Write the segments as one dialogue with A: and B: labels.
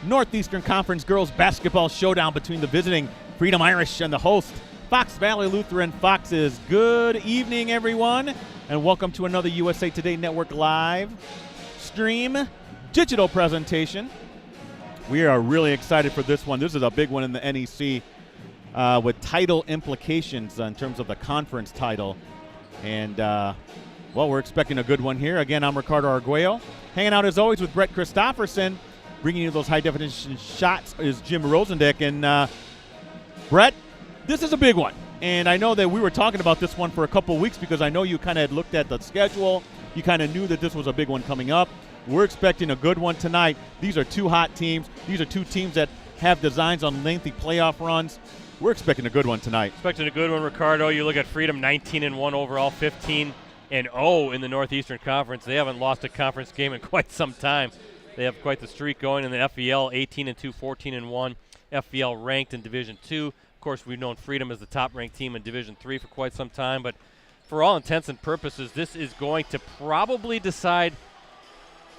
A: Northeastern Conference girls basketball showdown between the visiting Freedom Irish and the host, Fox Valley Lutheran Foxes. Good evening, everyone, and welcome to another USA Today Network live stream digital presentation. We are really excited for this one. This is a big one in the NEC with title implications in terms of the conference title. And, well, we're expecting a good one here. Again, I'm Ricardo Arguello. Hanging out, as always, with Brett Christopherson. Bringing you those high-definition shots is Jim Rosandick. And, Brett, this is a big one. And I know that we were talking about this one for a couple of weeks because I know you kind of had looked at the schedule. You kind of knew that this was a big one coming up. We're expecting a good one tonight. These are two hot teams. These are two teams that have designs on lengthy playoff runs. We're expecting a good one tonight.
B: Expecting a good one, Ricardo. You look at Freedom, 19-1 overall, 15-0 in the Northeastern Conference. They haven't lost a conference game in quite some time. They have quite the streak going in the FVL, 18-2, 14-1. FVL ranked in Division II. Of course, we've known Freedom as the top-ranked team in Division III for quite some time. But for all intents and purposes, this is going to probably decide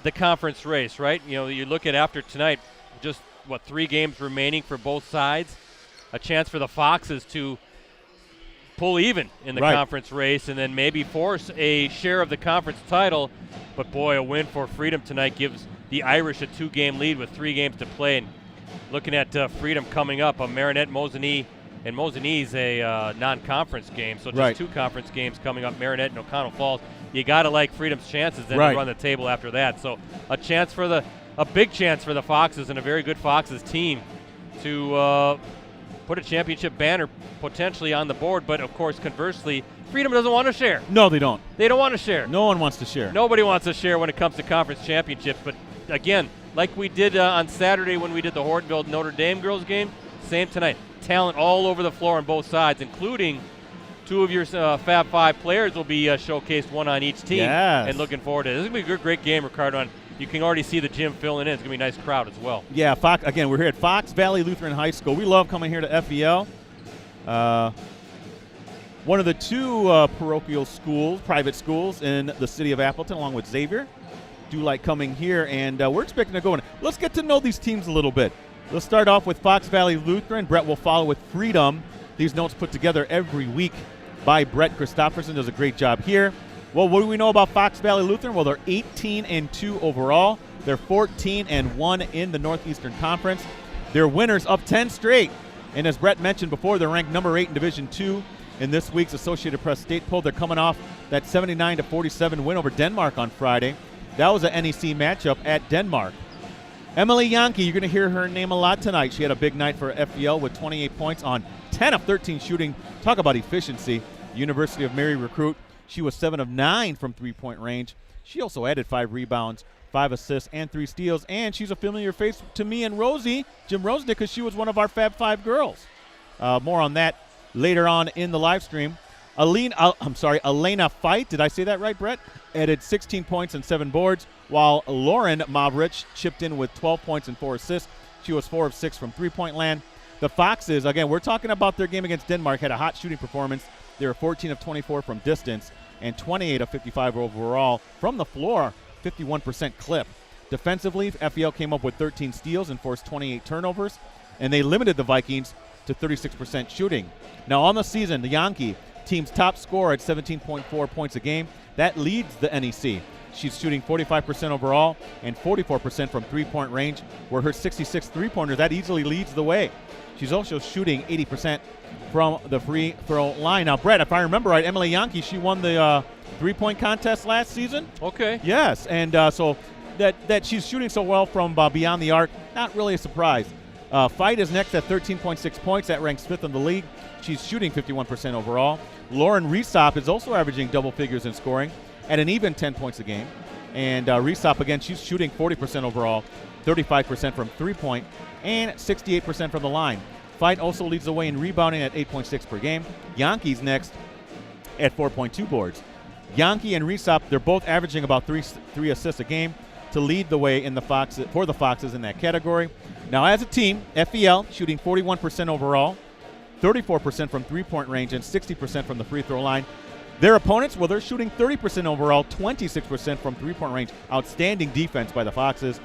B: the conference race, right? You know, you look at after tonight, just, 3 games remaining for both sides. A chance for the Foxes to pull even in the conference race and then maybe force a share of the conference title. But, boy, a win for Freedom tonight gives the Irish a 2-game lead with 3 games to play. And looking at Freedom coming up, a Marinette-Mosinee, and Mosinee a non-conference game, so just 2 conference games coming up, Marinette and O'Connell Falls. You got to like Freedom's chances then to run the table after that. So a big chance for the Foxes and a very good Foxes team to put a championship banner potentially on the board. But, of course, conversely, Freedom doesn't want to share.
A: No, they don't.
B: They don't want to share.
A: No one wants to share.
B: Nobody wants to share when it comes to conference championships. But, again, like we did on Saturday when we did the Hortonville Notre Dame girls game, same tonight. Talent all over the floor on both sides, including 2 of your Fab 5 players will be showcased, 1 on each team.
A: Yes.
B: And looking forward to it. This is going to be a great game, Ricardo. And you can already see the gym filling in. It's going to be a nice crowd as well.
A: Yeah, again, we're here at Fox Valley Lutheran High School. We love coming here to FVL. One of the 2 parochial schools, private schools in the city of Appleton, along with Xavier. Do like coming here, and we're expecting to go in. Let's get to know these teams a little bit. Let's start off with Fox Valley Lutheran. Brett will follow with Freedom. These notes put together every week by Brett Christopherson. Does a great job here. Well, what do we know about Fox Valley Lutheran? Well, they're 18-2 overall. They're 14-1 in the Northeastern Conference. They're winners of 10 straight. And as Brett mentioned before, they're ranked number 8 in Division II in this week's Associated Press State poll. They're coming off that 79-47 win over Denmark on Friday. That was an NEC matchup at Denmark. Emily Yankee, you're going to hear her name a lot tonight. She had a big night for FVL with 28 points on 10 of 13 shooting. Talk about efficiency. University of Mary recruit. She was 7 of 9 from three-point range. She also added 5 rebounds, 5 assists, and 3 steals. And she's a familiar face to me and Rosie, Jim Rosandick, because she was one of our Fab 5 girls. More on that later on in the live stream. Elena Fight, did I say that right, Brett? Added 16 points and 7 boards, while Lauren Mavrich chipped in with 12 points and 4 assists. She was 4 of 6 from three-point land. The Foxes, again, we're talking about their game against Denmark, had a hot shooting performance. They were 14 of 24 from distance and 28 of 55 overall. From the floor, 51% clip. Defensively, FEL came up with 13 steals and forced 28 turnovers, and they limited the Vikings to 36% shooting. Now, on the season, the Yankee team's top scorer at 17.4 points a game. That leads the NEC. She's shooting 45% overall and 44% from three-point range, where her 66 three-pointers, that easily leads the way. She's also shooting 80% from the free throw line. Now, Brett, if I remember right, Emily Yankee, she won the three-point contest last season.
B: Okay.
A: Yes, and so that she's shooting so well from beyond the arc, not really a surprise. Fight is next at 13.6 points. That ranks 5th in the league. She's shooting 51% overall. Lauren Resop is also averaging double figures in scoring at an even 10 points a game. And Resop, again, she's shooting 40% overall, 35% from three-point, and 68% from the line. Fight also leads the way in rebounding at 8.6 per game. Yankees next at 4.2 boards. Yankee and Resop, they're both averaging about three assists a game to lead the way in the Foxes in that category. Now, as a team, FEL shooting 41% overall, 34% from three-point range, and 60% from the free throw line. Their opponents, well, they're shooting 30% overall, 26% from three-point range. Outstanding defense by the Foxes.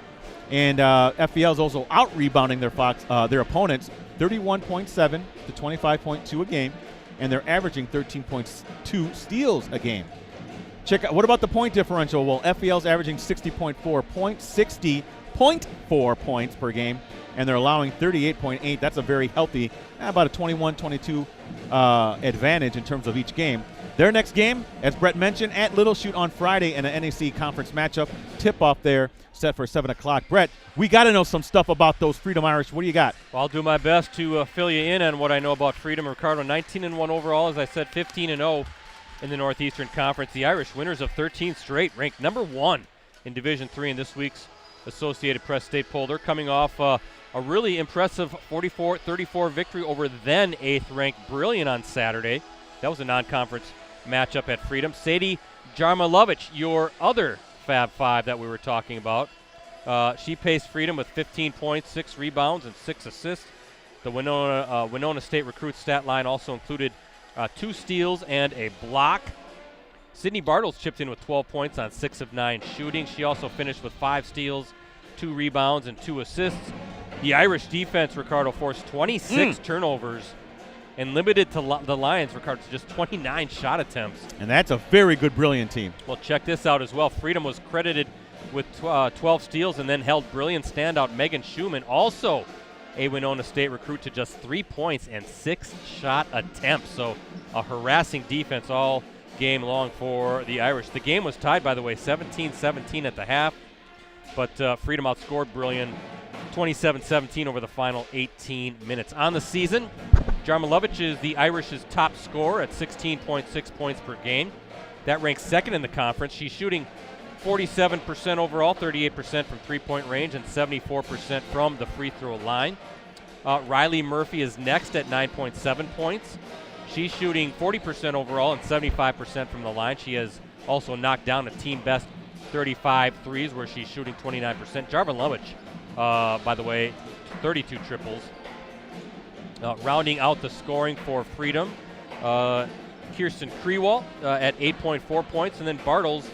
A: And FVL is also out-rebounding their opponents 31.7 to 25.2 a game, and they're averaging 13.2 steals a game. Check out, what about the point differential? Well, FVL's averaging 60.4 points per game, and they're allowing 38.8. That's a very healthy, about a 21-22 advantage in terms of each game. Their next game, as Brett mentioned, at Little Chute on Friday in an NAC conference matchup. Tip-off there set for 7 o'clock. Brett, we got to know some stuff about those Freedom Irish. What do you got?
B: Well, I'll do my best to fill you in on what I know about Freedom. Ricardo, 19-1 overall, as I said, 15-0 in the Northeastern Conference. The Irish, winners of 13 straight, ranked number 1 in Division III in this week's Associated Press State poll. They're coming off a really impressive 44-34 victory over then 8th-ranked Brilliant on Saturday. That was a non-conference matchup at Freedom. Sadie Jarmilovich, your other Fab Five that we were talking about, she paced Freedom with 15 points, 6 rebounds, and 6 assists. The Winona State recruit stat line also included 2 steals and a block. Sydney Bartles chipped in with 12 points on 6 of 9 shooting. She also finished with 5 steals, 2 rebounds, and 2 assists. The Irish defense, Ricardo, forced 26 turnovers and limited to the Lions, Ricardo, to just 29 shot attempts.
A: And that's a very good Brilliant team.
B: Well, check this out as well. Freedom was credited with 12 steals and then held Brilliant standout Megan Schumann, also a Winona State recruit, to just 3 points and 6 shot attempts. So a harassing defense all game long for the Irish. The game was tied, by the way, 17-17 at the half, but Freedom outscored Brilliant 27-17 over the final 18 minutes. On the season, Jarmilovich is the Irish's top scorer at 16.6 points per game. That ranks second in the conference. She's shooting 47% overall, 38% from three-point range, and 74% from the free throw line. Riley Murphy is next at 9.7 points. She's shooting 40% overall and 75% from the line. She has also knocked down a team-best 35 threes, where she's shooting 29%. Jarmilovich, by the way, 32 triples. Rounding out the scoring for Freedom, Kirsten Krewall at 8.4 points, and then Bartles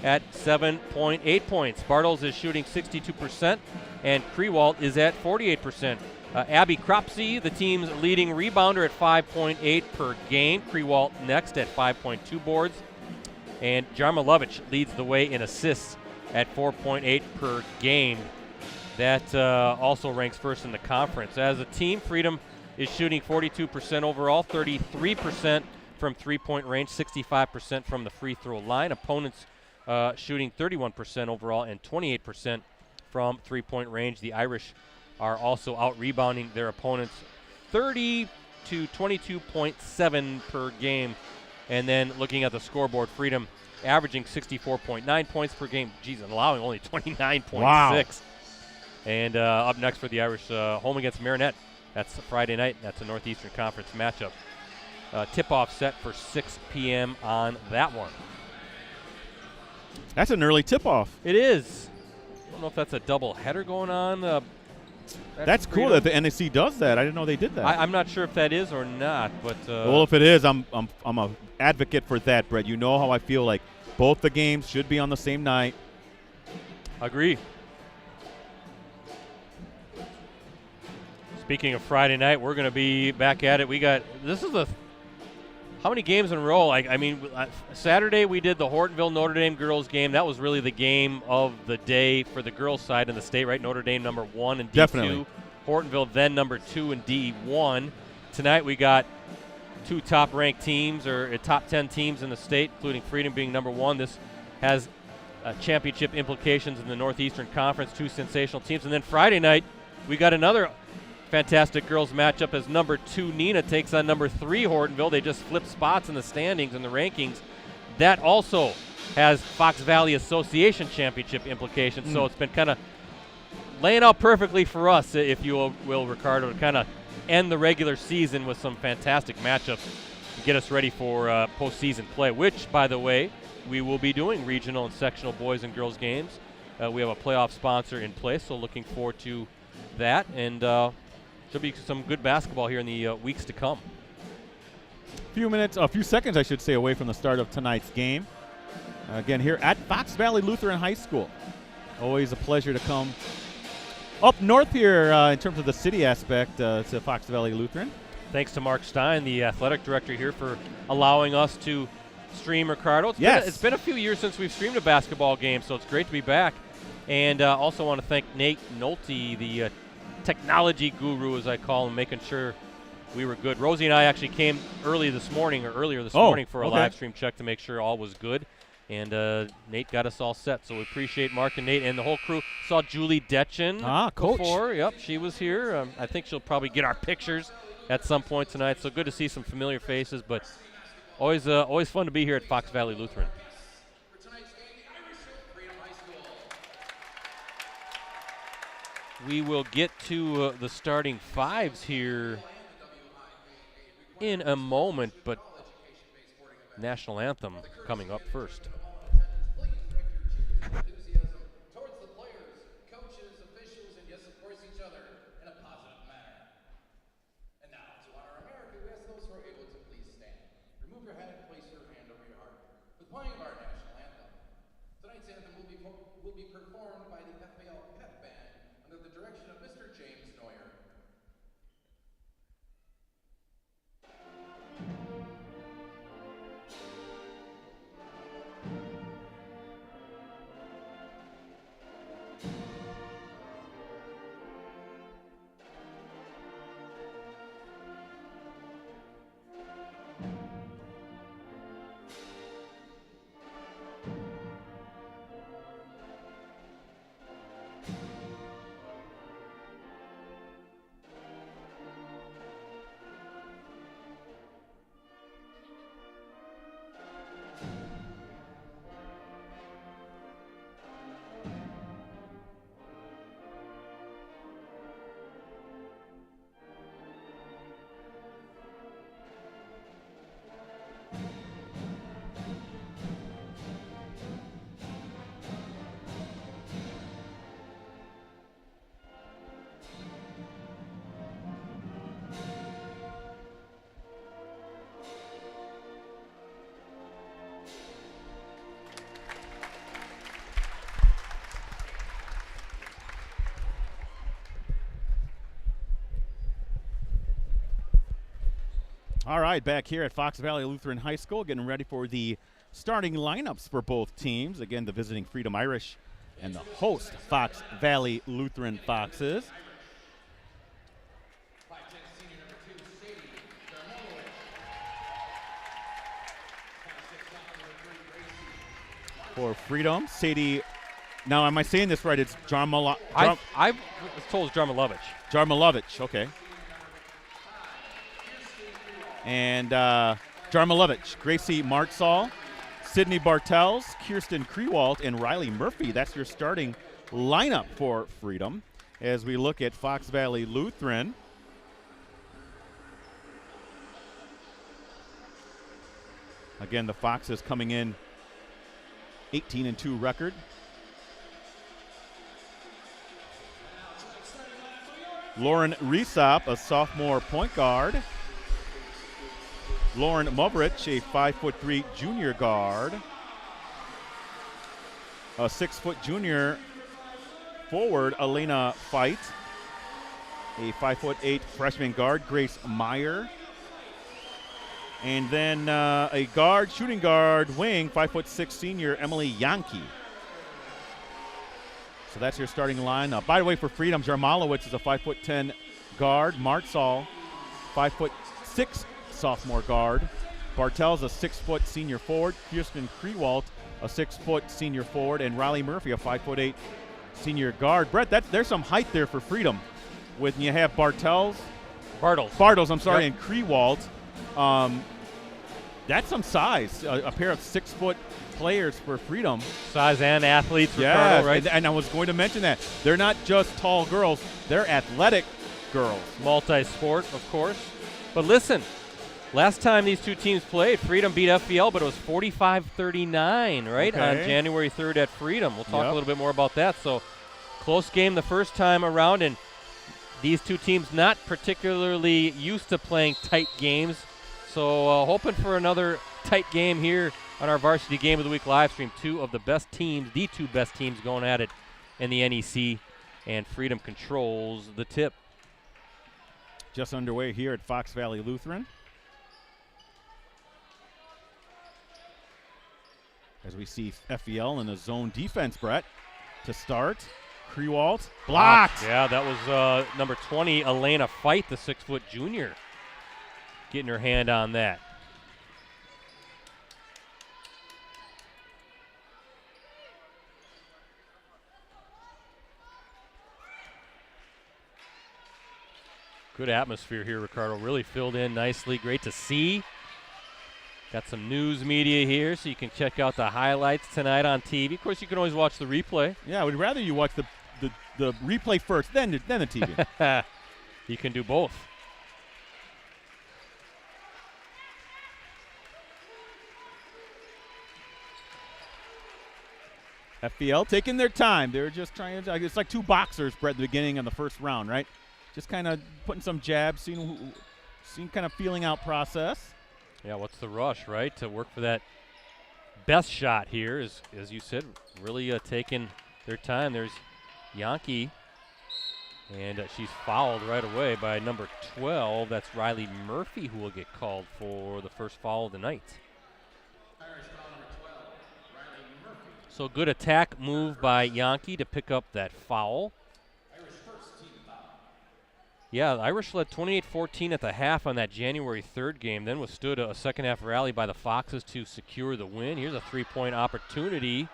B: at 7.8 points. Bartles is shooting 62%, and Krewall is at 48%. Abby Cropsey, the team's leading rebounder, at 5.8 per game. Krewall next at 5.2 boards. And Jarmilovich leads the way in assists at 4.8 per game. That also ranks first in the conference. As a team, Freedom is shooting 42% overall, 33% from three-point range, 65% from the free throw line. Opponents shooting 31% overall and 28% from three-point range. The Irish are also out-rebounding their opponents 30 to 22.7 per game. And then looking at the scoreboard, Freedom averaging 64.9 points per game. Geez, and allowing only 29.6.
A: Wow.
B: And up next for the Irish, home against Marinette. That's Friday night. That's a Northeastern Conference matchup. Tip-off set for 6 p.m. on that one.
A: That's an early tip-off.
B: It is. I don't know if that's a double header going on.
A: That's cool that the NAC does that. I didn't know they did that.
B: I'm not sure if that is or not, but
A: well, if it is, I'm a advocate for that, Brett. You know how I feel like both the games should be on the same night.
B: Agree. Speaking of Friday night, we're going to be back at it. How many games in a row? Saturday we did the Hortonville Notre Dame girls game. That was really the game of the day for the girls side in the state, right? Notre Dame number 1 in D2.
A: Definitely.
B: Hortonville then number 2 in D1. Tonight we got 2 top-ranked teams, or top 10 teams in the state, including Freedom being number 1. This has championship implications in the Northeastern Conference, 2 sensational teams. And then Friday night we got another fantastic girls matchup as number 2 Nina takes on number 3 Hortonville. They just flipped spots in the standings and the rankings. That also has Fox Valley Association championship implications. So it's been kind of laying out perfectly for us, if you will, Ricardo, to kind of end the regular season with some fantastic matchups to get us ready for postseason play, which, by the way, we will be doing regional and sectional boys and girls games. We have a playoff sponsor in place, so looking forward to that. And there'll be some good basketball here in the weeks to come.
A: A few seconds, I should say, away from the start of tonight's game. Again, here at Fox Valley Lutheran High School. Always a pleasure to come Up north here, in terms of the city aspect, to Fox Valley Lutheran.
B: Thanks to Mark Stein, the athletic director here, for allowing us to stream Ricardo. It's been a few years since we've streamed a basketball game, so it's great to be back. And also want to thank Nate Nolte, the technology guru, as I call him, making sure we were good. Rosie and I actually came earlier this morning for a live stream check to make sure all was good. And Nate got us all set, so we appreciate Mark and Nate and the whole crew. Saw Julie Detchen
A: coach.
B: before. Yep, she was here. I think she'll probably get our pictures at some point tonight, so good to see some familiar faces, but always fun to be here at Fox Valley Lutheran. We will get to the starting fives here in a moment, but national anthem coming up first.
A: All right, back here at Fox Valley Lutheran High School, getting ready for the starting lineups for both teams. Again, the visiting Freedom Irish and the host Fox Valley Lutheran Foxes. For Freedom, Sadie. Now, am I saying this right? It's Jarmala.
B: I was told it's Jarmalovich.
A: Jarmalovich, okay. And Jarmalovich, Gracie Martzall, Sydney Bartels, Kirsten Krewalt, and Riley Murphy. That's your starting lineup for Freedom as we look at Fox Valley Lutheran. Again, the Foxes coming in 18-2 record. Lauren Resop, a sophomore point guard. Lauren Moverich, a 5'3" junior guard. A 6' junior forward, Elena Fight. A 5'8" freshman guard, Grace Meyer. And then a guard, shooting guard, wing, 5'6" senior, Emily Yankee. So that's your starting lineup. By the way, for Freedom, Jarmalowicz is a 5'10" guard. Martzall, 5'6" sophomore guard. Bartels, a 6' senior forward. Kirsten Krewalt, a 6' senior forward. And Riley Murphy, a 5'8" senior guard. Brett, there's some height there for Freedom. When you have Bartels. Bartles, I'm sorry,
B: yep.
A: And Krewalt. That's some size. A pair of 6' players for Freedom.
B: Size and athletes,
A: yeah,
B: Ricardo, right?
A: And I was going to mention that. They're not just tall girls. They're athletic girls.
B: Multi-sport, of course. But listen, last time these two teams played, Freedom beat FVL, but it was 45-39, right,
A: okay,
B: on January 3rd at Freedom. We'll talk a little bit more about that. So close game the first time around, and these two teams not particularly used to playing tight games. So hoping for another tight game here on our Varsity Game of the Week live stream. Two of the best teams, the two best teams going at it in the NEC. and Freedom controls the tip.
A: Just underway here at Fox Valley Lutheran. As we see FVL in a zone defense, Brett, to start. Krewalt, blocked.
B: Yeah, that was number 20, Elena Fight, the 6-foot junior, getting her hand on that. Good atmosphere here, Ricardo. Really filled in nicely. Great to see. Got some news media here, so you can check out the highlights tonight on TV. Of course, you can always watch the replay.
A: Yeah, I would rather you watch the replay first, then the TV.
B: You can do both.
A: FVL taking their time. They're just trying to, it's like two boxers, Brett, at the beginning of the first round, right? Just kind of putting some jabs, seeing kind of feeling out process.
B: Yeah, what's the rush, right? To work for that best shot here, is, as you said, really taking their time. There's Yankee, and she's fouled right away by number 12. That's Riley Murphy, who will get called for the first foul of the night. So good attack move by Yankee to pick up that foul. Yeah, the Irish led 28-14 at the half on that January 3rd game, then withstood a second-half rally by the Foxes to secure the win. Here's a three-point opportunity.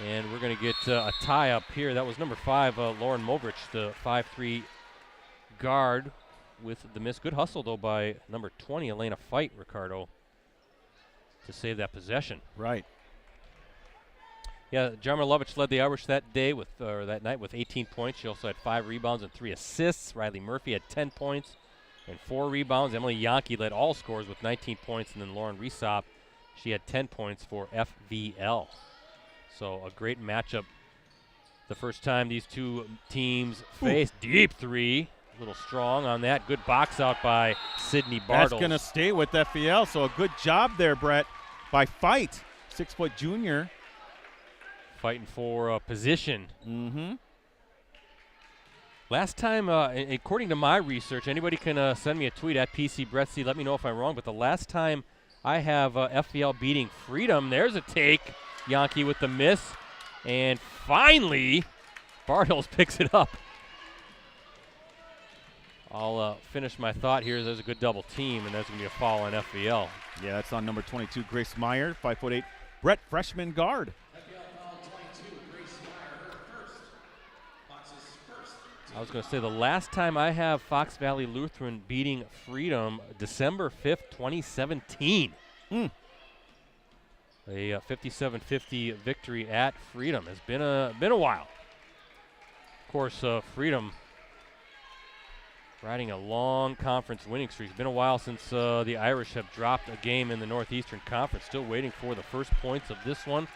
B: And we're going to get a tie up here. That was number 5, Lauren Movrich, the 5'3" guard with the miss. Good hustle, though, by number 20, Elena Fight, Ricardo, to save that possession.
A: Right.
B: Yeah, Jarma Lovich led the Irish that night with 18 points. She also had 5 rebounds and 3 assists. Riley Murphy had 10 points and 4 rebounds. Emily Yankee led all scores with 19 points, and then Lauren Resop, she had 10 points for FVL. So a great matchup. The first time these two teams faced. Deep three, a little strong on that. Good box out by Sydney Bartles.
A: That's going to stay with FVL, so a good job there, Brett, by Fight, 6-foot junior.
B: Fighting for position.
A: Mm-hmm.
B: Last time, according to my research, anybody can send me a tweet at PCBrettsy. Let me know if I'm wrong. But the last time I have FVL beating Freedom, there's a take. Yankee with the miss. And finally, Bartles picks it up. I'll finish my thought here. There's a good double team, and there's going to be a foul on FVL.
A: Yeah, that's on number 22, Grace Meyer, 5'8". Brett, freshman guard.
B: I was going to say the last time I have Fox Valley Lutheran beating Freedom, December 5th, 2017. A 57-50 victory at Freedom. Has been a while. Of course, Freedom riding a long conference winning streak. It's been a while since the Irish have dropped a game in the Northeastern Conference. Still waiting for the first points of this one.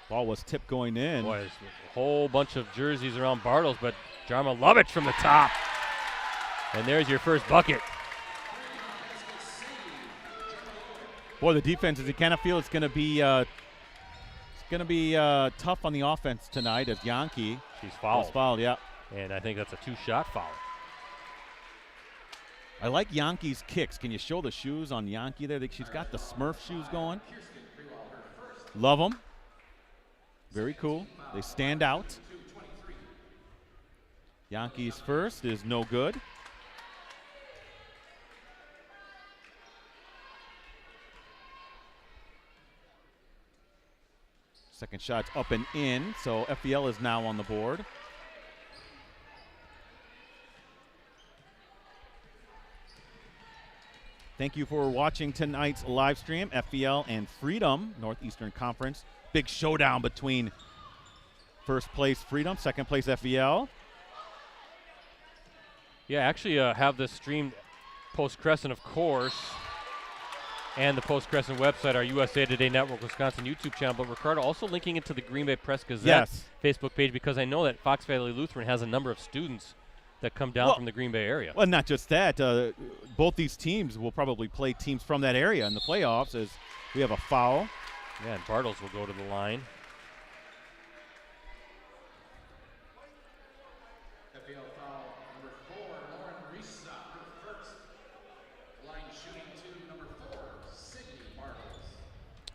A: Ball was tipped going in.
B: Boy, there's a whole bunch of jerseys around Bartles, but Jarma Lovich from the top. And there's your first bucket.
A: Boy, the defense, as you kind of feel it's going to be tough on the offense tonight as Yankee.
B: She's fouled.
A: Was fouled, yeah.
B: And I think that's a 2-shot foul.
A: I like Yankee's kicks. Can you show the shoes on Yankee there? She's got the Smurf shoes going. Love them. Very cool. They stand out. Yankees first is no good. Second shot's up and in, so FVL is now on the board. Thank you for watching tonight's live stream. FVL and Freedom, Northeastern Conference. Big showdown between first place Freedom, second place FVL.
B: Yeah, actually have this streamed Post Crescent, of course, and the Post Crescent website, our USA Today Network Wisconsin YouTube channel. But Ricardo also linking it to the Green Bay Press Gazette Facebook page, because I know that Fox Valley Lutheran has a number of students that come down from the Green Bay area.
A: Well, not just that. Both these teams will probably play teams from that area in the playoffs, as we have a foul.
B: Yeah, and Bartles will go to the line.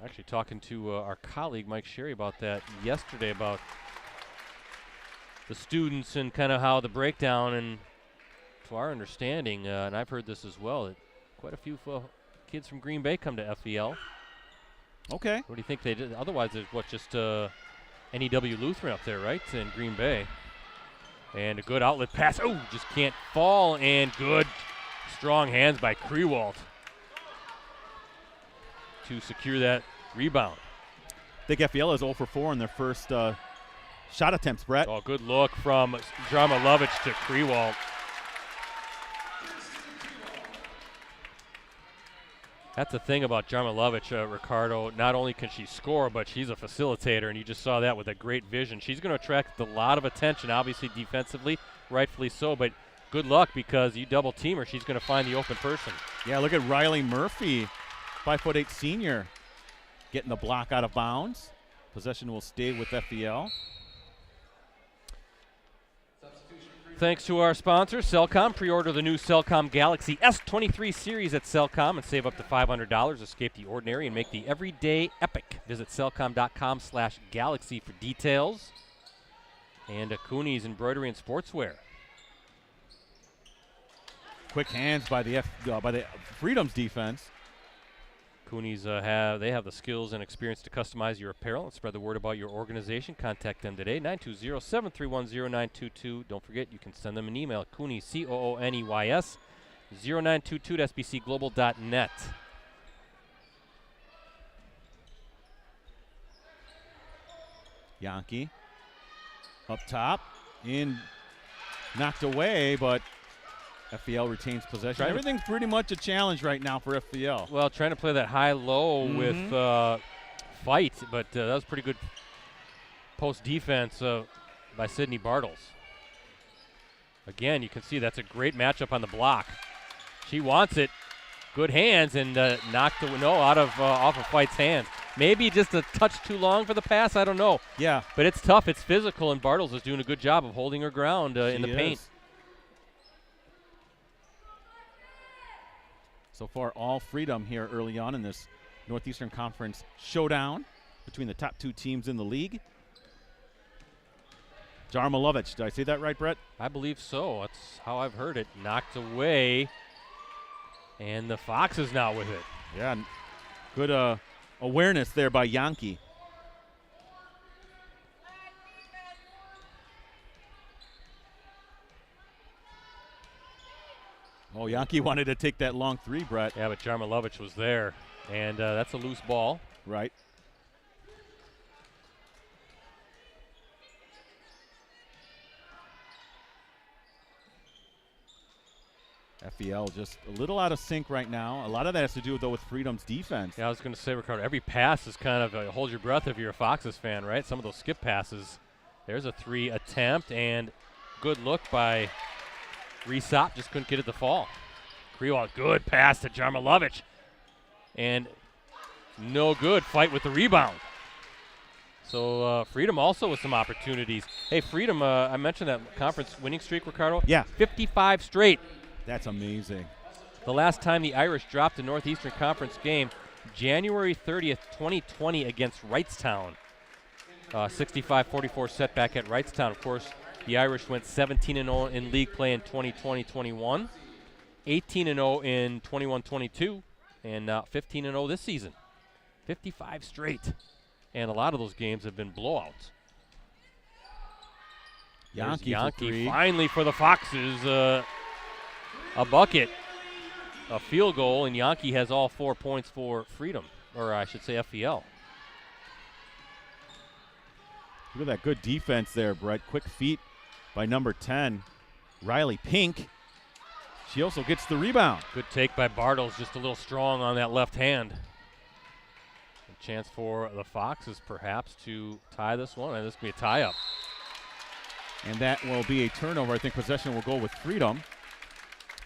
B: Actually talking to our colleague Mike Sherry about that yesterday, about the students and kind of how the breakdown, and to our understanding, and I've heard this as well, that quite a few kids from Green Bay come to FEL.
A: Okay.
B: What do you think they did? Otherwise, there's just NEW Lutheran up there, right, in Green Bay. And a good outlet pass. Oh, just can't fall, and good strong hands by Krewald to secure that rebound.
A: I think FEL is 0 for 4 in their first shot attempts, Brett.
B: Oh, good look from Jarmilovich to Krewald. That's the thing about Jarmilovich, Ricardo. Not only can she score, but she's a facilitator, and you just saw that with a great vision. She's going to attract a lot of attention, obviously defensively, rightfully so, but good luck, because you double team her, she's going to find the open person.
A: Yeah, look at Riley Murphy, 5'8" senior, getting the block out of bounds. Possession will stay with FEL.
B: Thanks to our sponsor, Cellcom. Pre-order the new Cellcom Galaxy S23 series at Cellcom and save up to $500. Escape the ordinary and make the everyday epic. Visit cellcom.com/galaxy for details. And Cooney's Embroidery and Sportswear.
A: Quick hands by the Freedom's defense.
B: Cooney's have the skills and experience to customize your apparel and spread the word about your organization. Contact them today, 920-731-0922. Don't forget, you can send them an email, Cooney, COONEYS, 0922 at sbcglobal.net.
A: Yankee up top, knocked away, but FEL retains possession. Everything's pretty much a challenge right now for FEL.
B: Well, trying to play that high-low with fight, but that was pretty good post defense by Sydney Bartles. Again, you can see that's a great matchup on the block. She wants it. Good hands, and knocked the out of off of Fight's hands. Maybe just a touch too long for the pass. I don't know.
A: Yeah.
B: But it's tough. It's physical, and Bartles is doing a good job of holding her ground in the paint.
A: So far, all Freedom here early on in this Northeastern Conference showdown between the top two teams in the league. Jarmilovich, did I say that right, Brett?
B: I believe so. That's how I've heard it. Knocked away, and the Fox is now with it.
A: Yeah, good awareness there by Yankee. Oh, Yankee wanted to take that long three, Brett.
B: Yeah, but Jarmilovich was there, and that's a loose ball.
A: Right. FEL just a little out of sync right now. A lot of that has to do, though, with Freedom's defense.
B: Yeah, I was going to say, Ricardo, every pass is kind of hold your breath if you're a Foxes fan, right? Some of those skip passes. There's a three attempt, and good look by Resop, just couldn't get it to fall. Krewald, good pass to Jarmilovich. And no good, fight with the rebound. So Freedom also with some opportunities. Hey, Freedom, I mentioned that conference winning streak, Ricardo.
A: Yeah.
B: 55 straight.
A: That's amazing.
B: The last time the Irish dropped a Northeastern Conference game, January 30th, 2020 against Wrightstown. 65-44 setback at Wrightstown. Of course, the Irish went 17-0 in league play in 2020-21, 18-0 in 21-22, and 15-0 this season. 55 straight. And a lot of those games have been blowouts.
A: Yankee
B: finally for the Foxes. A bucket, a field goal, and Yankee has all 4 points for Freedom, or I should say FEL.
A: Look at that good defense there, Brett. Quick feet by number 10, Riley Pink. She also gets the rebound.
B: Good take by Bartles, just a little strong on that left hand. A chance for the Foxes perhaps to tie this one, and this could be a tie-up.
A: And that will be a turnover. I think possession will go with Freedom.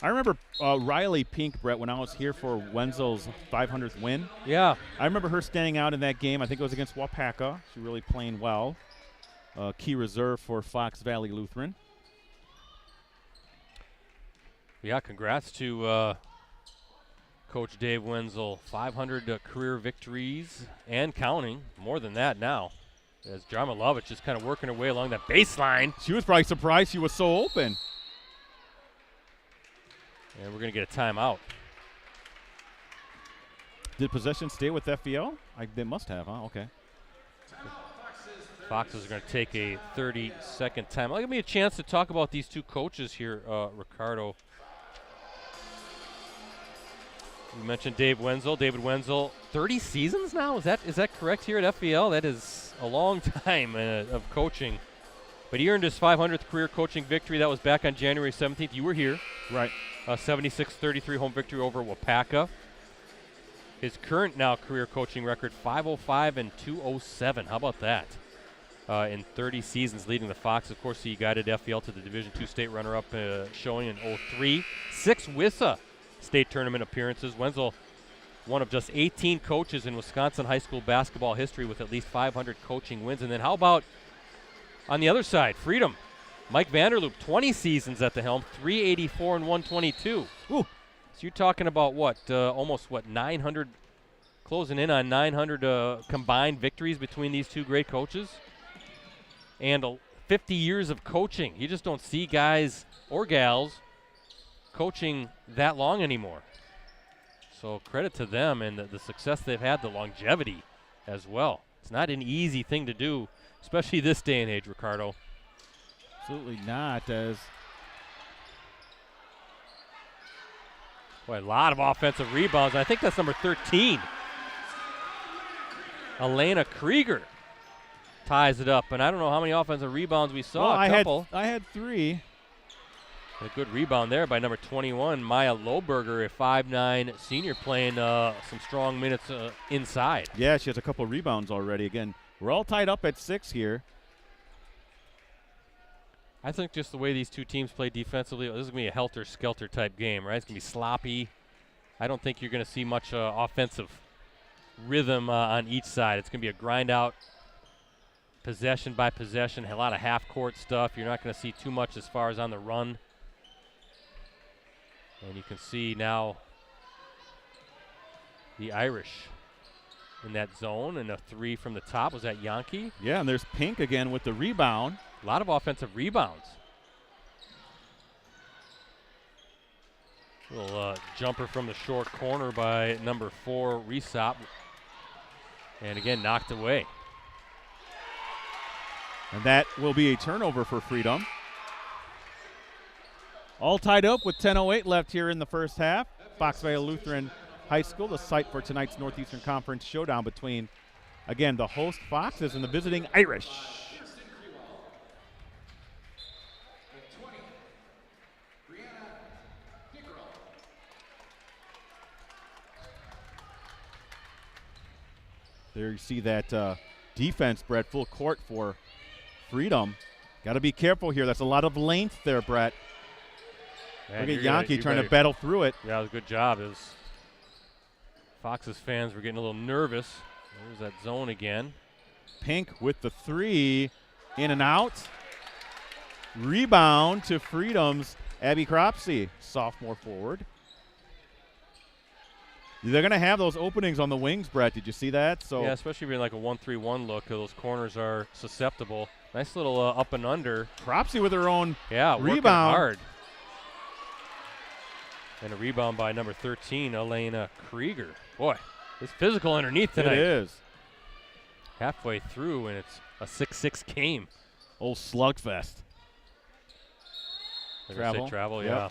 A: I remember Riley Pink, Brett, when I was here for Wenzel's 500th win.
B: Yeah.
A: I remember her standing out in that game. I think it was against Wapaka. She really playing well. Key reserve for Fox Valley Lutheran.
B: Yeah, congrats to Coach Dave Wenzel. 500 career victories and counting. More than that now. As Jarmilovich just kind of working her way along that baseline.
A: She was probably surprised she was so open.
B: And we're going to get a timeout.
A: Did possession stay with FVL? They must have, huh? Okay.
B: Foxes are going to take a 30-second timeout. Give me a chance to talk about these two coaches here, Ricardo. We mentioned Dave Wenzel. David Wenzel, 30 seasons now? Is that correct here at FVL? That is a long time of coaching. But he earned his 500th career coaching victory. That was back on January 17th. You were here.
A: Right.
B: 76-33 home victory over Wapaka. His current now career coaching record, 505 and 207. How about that? In 30 seasons leading the Fox. Of course, he guided FVL to the Division II state runner-up showing in 03. 6 WISA state tournament appearances. Wenzel, one of just 18 coaches in Wisconsin high school basketball history with at least 500 coaching wins. And then how about on the other side, Freedom? Mike Vanderloop, 20 seasons at the helm, 384 and 122. Ooh. So you're talking about almost 900, closing in on 900 combined victories between these two great coaches. And 50 years of coaching. You just don't see guys or gals coaching that long anymore. So credit to them and the success they've had, the longevity as well. It's not an easy thing to do, especially this day and age, Ricardo.
A: Absolutely not. As
B: boy, a lot of offensive rebounds. I think that's number 13. Elena Krieger ties it up, and I don't know how many offensive rebounds we saw.
A: Well,
B: a couple.
A: I had 3.
B: A good rebound there by number 21, Maya Lohberger, a 5'9" senior playing some strong minutes inside.
A: Yeah, she has a couple rebounds already. Again, we're all tied up at 6 here.
B: I think just the way these two teams play defensively, this is going to be a helter-skelter type game, right? It's going to be sloppy. I don't think you're going to see much offensive rhythm on each side. It's going to be a grind-out, possession by possession, a lot of half-court stuff. You're not going to see too much as far as on the run. And you can see now the Irish in that zone, and a 3 from the top. Was that Yankee?
A: Yeah, and there's Pink again with the rebound.
B: A lot of offensive rebounds. Little jumper from the short corner by number 4, Resop. And again, knocked away.
A: And that will be a turnover for Freedom. All tied up with 10:08 left here in the first half. Fox Valley Lutheran High School, the site for tonight's Northeastern Conference showdown between, again, the host Foxes and the visiting Irish. There you see that defense, Brett, full court for Freedom. Got to be careful here. That's a lot of length there, Brett.
B: Man,
A: look at Yankee trying to battle through it.
B: Yeah, it was a good job. Fox's fans were getting a little nervous. There's that zone again.
A: Pink with the 3, in and out. Rebound to Freedom's Abby Cropsey, sophomore forward. They're going to have those openings on the wings, Brett. Did you see that? So
B: yeah, especially being like a 1-3-1 look. Those corners are susceptible. Nice little up and under.
A: Cropsey with her own
B: rebound. Working hard. And a rebound by number 13, Elena Krieger. Boy, it's physical underneath tonight.
A: It is.
B: Halfway through, and it's a 6-6 game.
A: Old slugfest.
B: Travel,
A: yep.
B: yeah.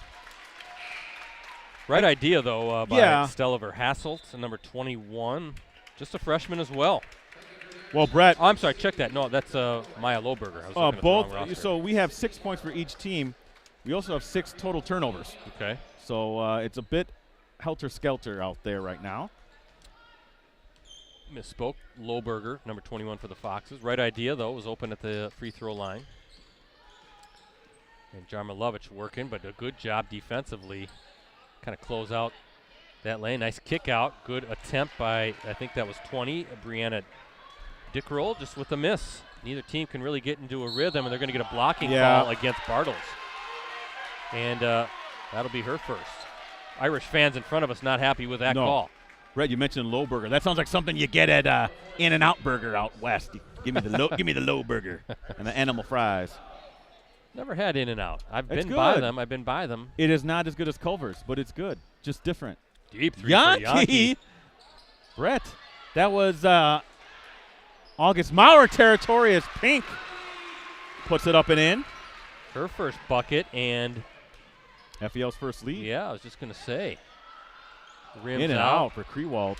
B: Right idea, though, by Stella Verhasselt, number 21. Just a freshman as well.
A: Well, Brett.
B: Oh, I'm sorry, check that. No, that's Maya Lohberger. I was looking at the wrong roster.
A: So we have 6 points for each team. We also have 6 total turnovers.
B: Okay.
A: So it's a bit helter-skelter out there right now.
B: Misspoke. Lohberger, number 21 for the Foxes. Right idea, though, was open at the free throw line. And Jarmilovich working, but a good job defensively. Kind of close out that lane. Nice kick out. Good attempt by, I think that was 20, Brianna Dickrell, just with a miss. Neither team can really get into a rhythm, and they're going to get a blocking call against Bartles. And that'll be her first. Irish fans in front of us not happy with that call.
A: Brett, you mentioned low burger. That sounds like something you get at In-N-Out Burger out west. Give me the give me the low burger and the animal fries.
B: Never had In-N-Out. I've
A: It's
B: been
A: good.
B: by them.
A: It is not as good as Culver's, but it's good. Just different.
B: Deep three for Yankee.
A: Brett, that was August Maurer territory as Pink puts it up and in.
B: Her first bucket and
A: FEL's first lead.
B: yeah, I was just going to say. Rims
A: in and out for Krewalt.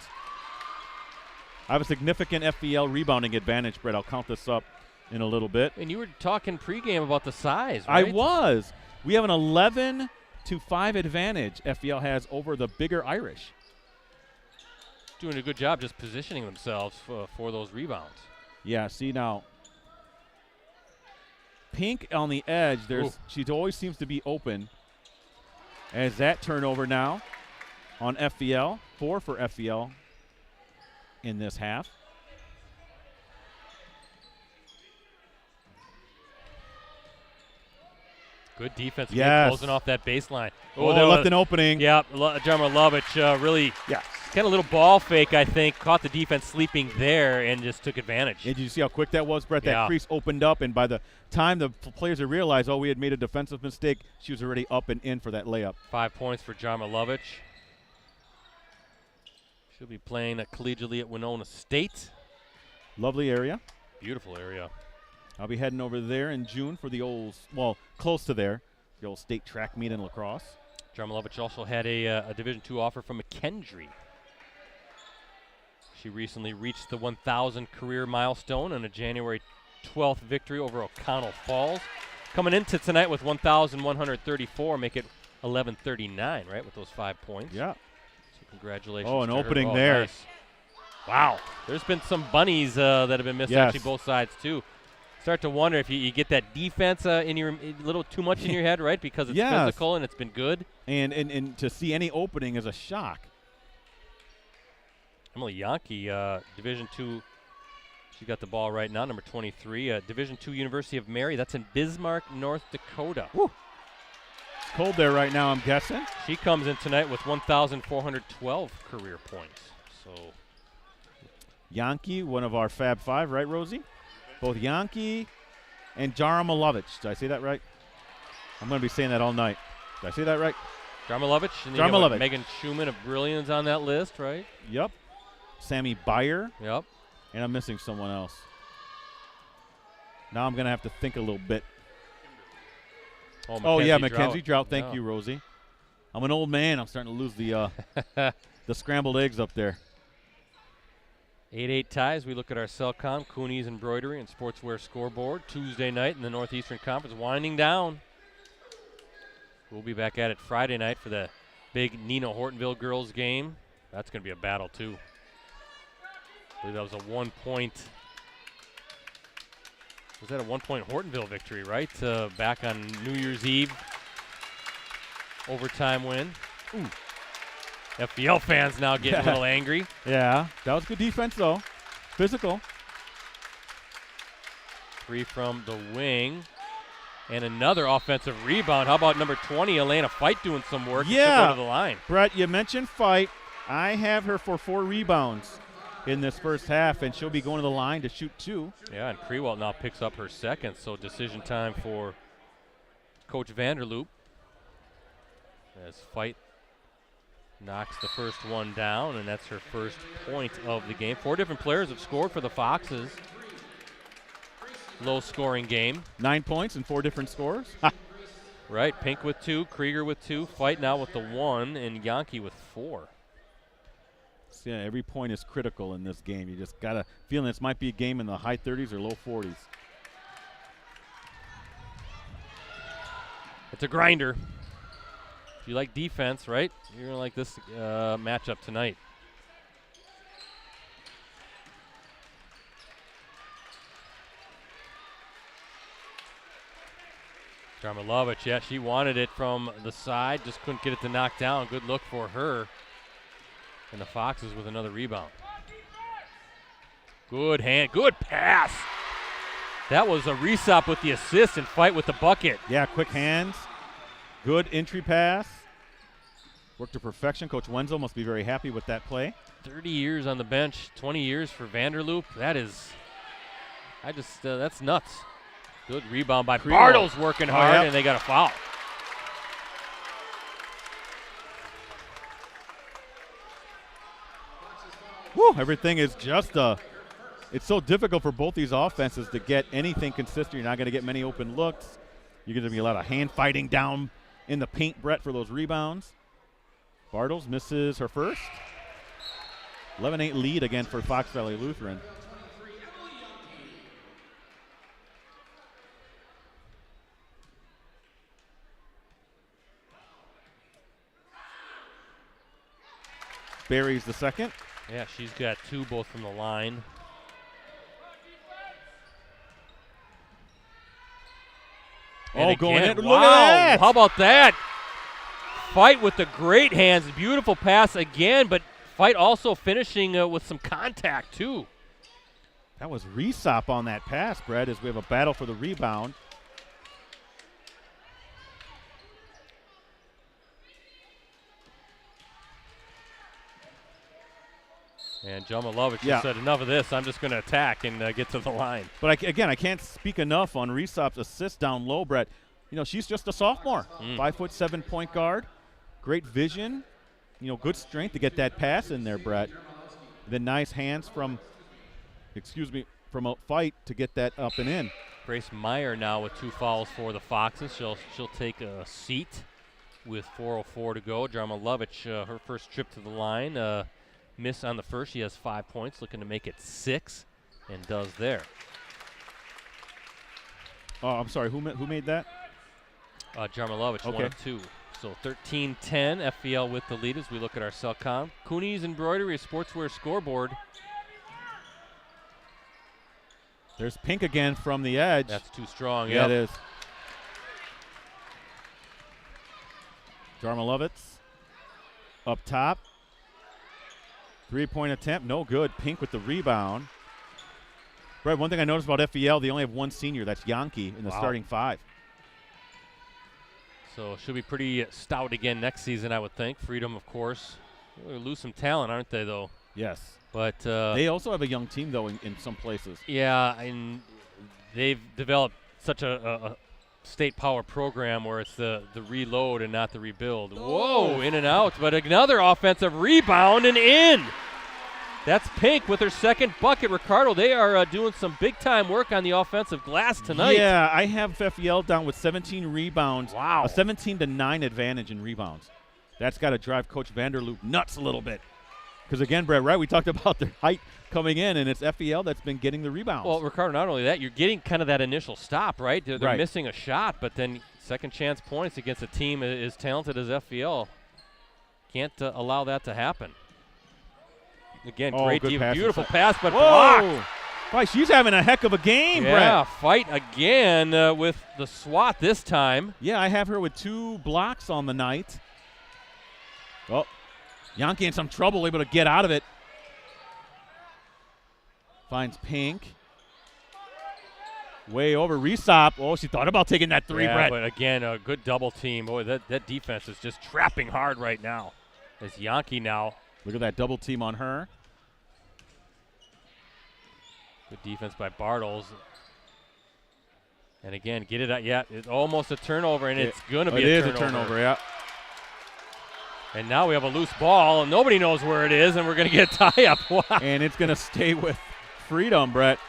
A: I have a significant FEL rebounding advantage, Brett. I'll count this up in a little bit.
B: And you were talking pregame about the size, right?
A: I was. We have an 11-5 advantage FEL has over the bigger Irish.
B: Doing a good job just positioning themselves for those rebounds.
A: Yeah, see now. Pink on the edge. She always seems to be open. As that turnover now on FEL, 4 for FEL in this half.
B: Good defense.
A: Yes.
B: Closing off that baseline.
A: Oh, they left an opening.
B: Yeah, Jarmilovich really kind of a little ball fake, I think. Caught the defense sleeping there and just took advantage.
A: Did you see how quick that was, Brett? That crease opened up, and by the time the players had realized, we had made a defensive mistake, she was already up and in for that layup.
B: 5 points for Jarmilovich. She'll be playing collegiately at Winona State.
A: Lovely area.
B: Beautiful area.
A: I'll be heading over there in June for the old, close to there, the old state track meet in lacrosse.
B: Jarmilovich also had a Division II offer from McKendree. She recently reached the 1,000 career milestone in a January 12th victory over O'Connell Falls. Coming into tonight with 1,134, make it 1,139, right, with those 5 points.
A: Yeah.
B: So congratulations.
A: Oh, an
B: to her.
A: opening there.
B: Nice. Wow. There's been some bunnies that have been missed, actually, both sides, too. Start to wonder if you get that defense in your a little too much in your head, right? Because it's physical and it's been good.
A: And to see any opening is a shock.
B: Emily Yankee, Division II. She got the ball right now, number 23. Division II, University of Mary. That's in Bismarck, North Dakota.
A: Woo. It's cold there right now, I'm guessing.
B: She comes in tonight with 1,412 career points. So
A: Yankee, one of our Fab Five, right, Rosie? Both Yankee and Jarmilovich. Did I say that right? I'm going to be saying that all night. Did I say that right?
B: Jarmilovich. And
A: Jarmilovich.
B: Megan Schumann of Brilliance on that list, right?
A: Yep. Sammy Beyer.
B: Yep.
A: And I'm missing someone else. Now I'm going to have to think a little bit. Mackenzie Drought. Thank you, Rosie. I'm an old man. I'm starting to lose the the scrambled eggs up there.
B: 8-8 ties. We look at our Cellcom, Cooney's Embroidery, and Sportswear scoreboard. Tuesday night in the Northeastern Conference, winding down. We'll be back at it Friday night for the big Nina Hortonville girls game. That's going to be a battle, too. I believe that was a 1 point. Was that a 1 point Hortonville victory, right? Back on New Year's Eve. Overtime win. Ooh. FBL fans now getting a little angry.
A: Yeah, that was good defense, though. Physical.
B: 3 from the wing. And another offensive rebound. How about number 20, Elena Fight, doing some work?
A: Yeah.
B: Go to the line.
A: Brett, you mentioned Fight. I have her for 4 rebounds in this first half, and she'll be going to the line to shoot 2.
B: Yeah, and Krewalt now picks up her second, so decision time for Coach Vanderloop. As Fight knocks the first one down, and that's her first point of the game. 4 different players have scored for the Foxes. Low-scoring game.
A: 9 points and 4 different scores.
B: Right, Pink with 2, Krieger with 2, Fight now with the 1, and Yankee with 4.
A: So, yeah, every point is critical in this game. You just got a feeling this might be a game in the high 30s or low 40s.
B: It's a grinder. If you like defense, right, you're going to like this matchup tonight. Jarmilovic, yeah, she wanted it from the side, just couldn't get it to knock down. Good look for her. And the Foxes with another rebound. Good hand, good pass. That was a Resop with the assist and fight with the bucket.
A: Yeah, quick hands. Good entry pass. Worked to perfection. Coach Wenzel must be very happy with that play.
B: 30 years on the bench, 20 years for Vanderloop. That is, that's nuts. Good rebound by Bartles, working hard, and they got a foul.
A: Woo, everything is just it's so difficult for both these offenses to get anything consistent. You're not going to get many open looks. You're going to be a lot of hand fighting down in the paint, Brett, for those rebounds. Bartles misses her first. 11-8 lead again for Fox Valley Lutheran. Buries the second.
B: Yeah, she's got two, both from the line. And
A: going in.
B: Wow.
A: Look at that.
B: How about that? Fight with the great hands. Beautiful pass again, but Fight also finishing with some contact, too.
A: That was Resop on that pass, Brett, as we have a battle for the rebound.
B: And Jarmilovic just said, enough of this. I'm just going to attack and get to the line.
A: But I can't speak enough on Resop's assist down low, Brett. You know, she's just a sophomore. 5'7" point guard. Great vision. You know, good strength to get that pass in there, Brett. Then nice hands from a Fight to get that up and in.
B: Grace Meyer now with 2 fouls for the Foxes. She'll take a seat with 4:04 to go. Jarmilovic, her first trip to the line. Miss on the first. She has 5 points, looking to make it 6, and does there.
A: Oh, I'm sorry. Who made that?
B: Jarmilovic, 1 of 2. So 13-10, FVL with the lead as we look at our Cellcom. Cooney's Embroidery, a sportswear scoreboard.
A: There's Pink again from the edge.
B: That's too strong.
A: Yeah, it is. Jarmilovic up top. 3-point attempt, no good. Pink with the rebound. Brett, one thing I noticed about FVL, they only have one senior. That's Yankee in the starting 5.
B: So should be pretty stout again next season, I would think. Freedom, of course. They lose some talent, aren't they, though?
A: Yes.
B: But
A: they also have a young team, though, in some places.
B: Yeah, and they've developed such a state power program where it's the reload and not the rebuild. Whoa, in and out, but another offensive rebound and in. That's Pink with her second bucket. Ricardo, they are doing some big-time work on the offensive glass tonight.
A: Yeah, I have FVL down with 17 rebounds.
B: Wow.
A: A 17-9 advantage in rebounds. That's got to drive Coach Vanderloop nuts a little bit. Because, again, Brett, right, we talked about their height coming in, and it's FVL that's been getting the rebounds.
B: Well, Ricardo, not only that, you're getting kind of that initial stop, right? They're missing a shot, but then second chance points against a team as talented as FVL. Can't allow that to happen. Again, great defense. Beautiful pass, but blocked.
A: Boy, she's having a heck of a game, Brett.
B: Yeah, Fight again with the swat this time.
A: Yeah, I have her with 2 blocks on the night. Oh, Yankee in some trouble, able to get out of it. Finds Pink. Way over. Resop. Oh, she thought about taking that 3, Brett.
B: But again, a good double team. Boy, that defense is just trapping hard right now. As Yankee now.
A: Look at that double team on her.
B: Good defense by Bartles. And again, get it out. Yeah, it's almost a turnover, and it's going to be a turnover.
A: It is a turnover, yeah.
B: And now we have a loose ball, and nobody knows where it is, and we're going to get a tie-up. Wow.
A: And it's going to stay with Freedom, Brett.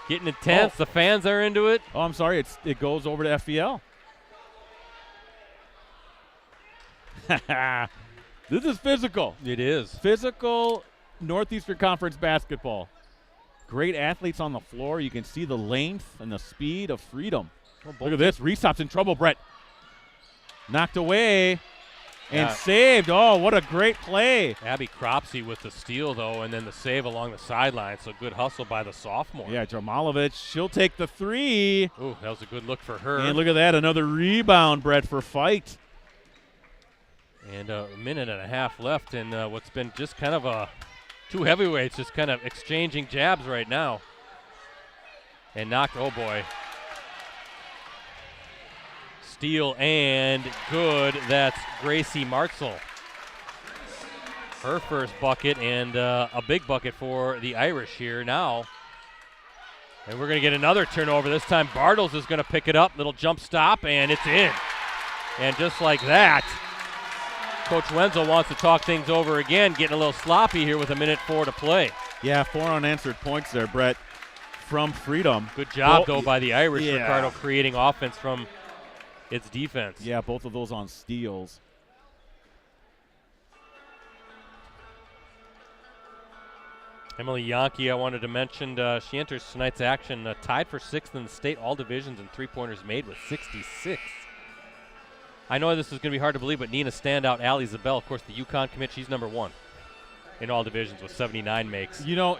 B: Getting intense. The fans are into it.
A: Oh, I'm sorry. It goes over to FVL. This is physical.
B: It is.
A: Physical Northeastern Conference basketball. Great athletes on the floor. You can see the length and the speed of Freedom. Look at this. Resop's in trouble, Brett. Knocked away. and saved. Oh, what a great play.
B: Abby Cropsey with the steal, though, and then the save along the sideline. So good hustle by the sophomore.
A: Yeah, Jamalovich, she'll take the three.
B: Ooh, that was a good look for her.
A: And look at that, another rebound, Brett, for Fight.
B: And a minute and a half left, and what's been just kind of two heavyweights just kind of exchanging jabs right now. And knocked, oh boy. Steal and good. That's Gracie Martzel. Her first bucket and a big bucket for the Irish here now. And we're going to get another turnover. This time Bartles is going to pick it up. Little jump stop, and it's in. And just like that, Coach Wenzel wants to talk things over again, getting a little sloppy here with 1:04 to play.
A: Yeah, 4 unanswered points there, Brett, from Freedom.
B: Good job, though, by the Irish. Ricardo creating offense from its defense.
A: Yeah, both of those on steals.
B: Emily Yankee, I wanted to mention, she enters tonight's action tied for 6th in the state, all divisions and three-pointers made with 66. I know this is going to be hard to believe, but Nina standout, Allie Zabel, of course, the UConn commit, she's number 1 in all divisions with 79 makes.
A: You know,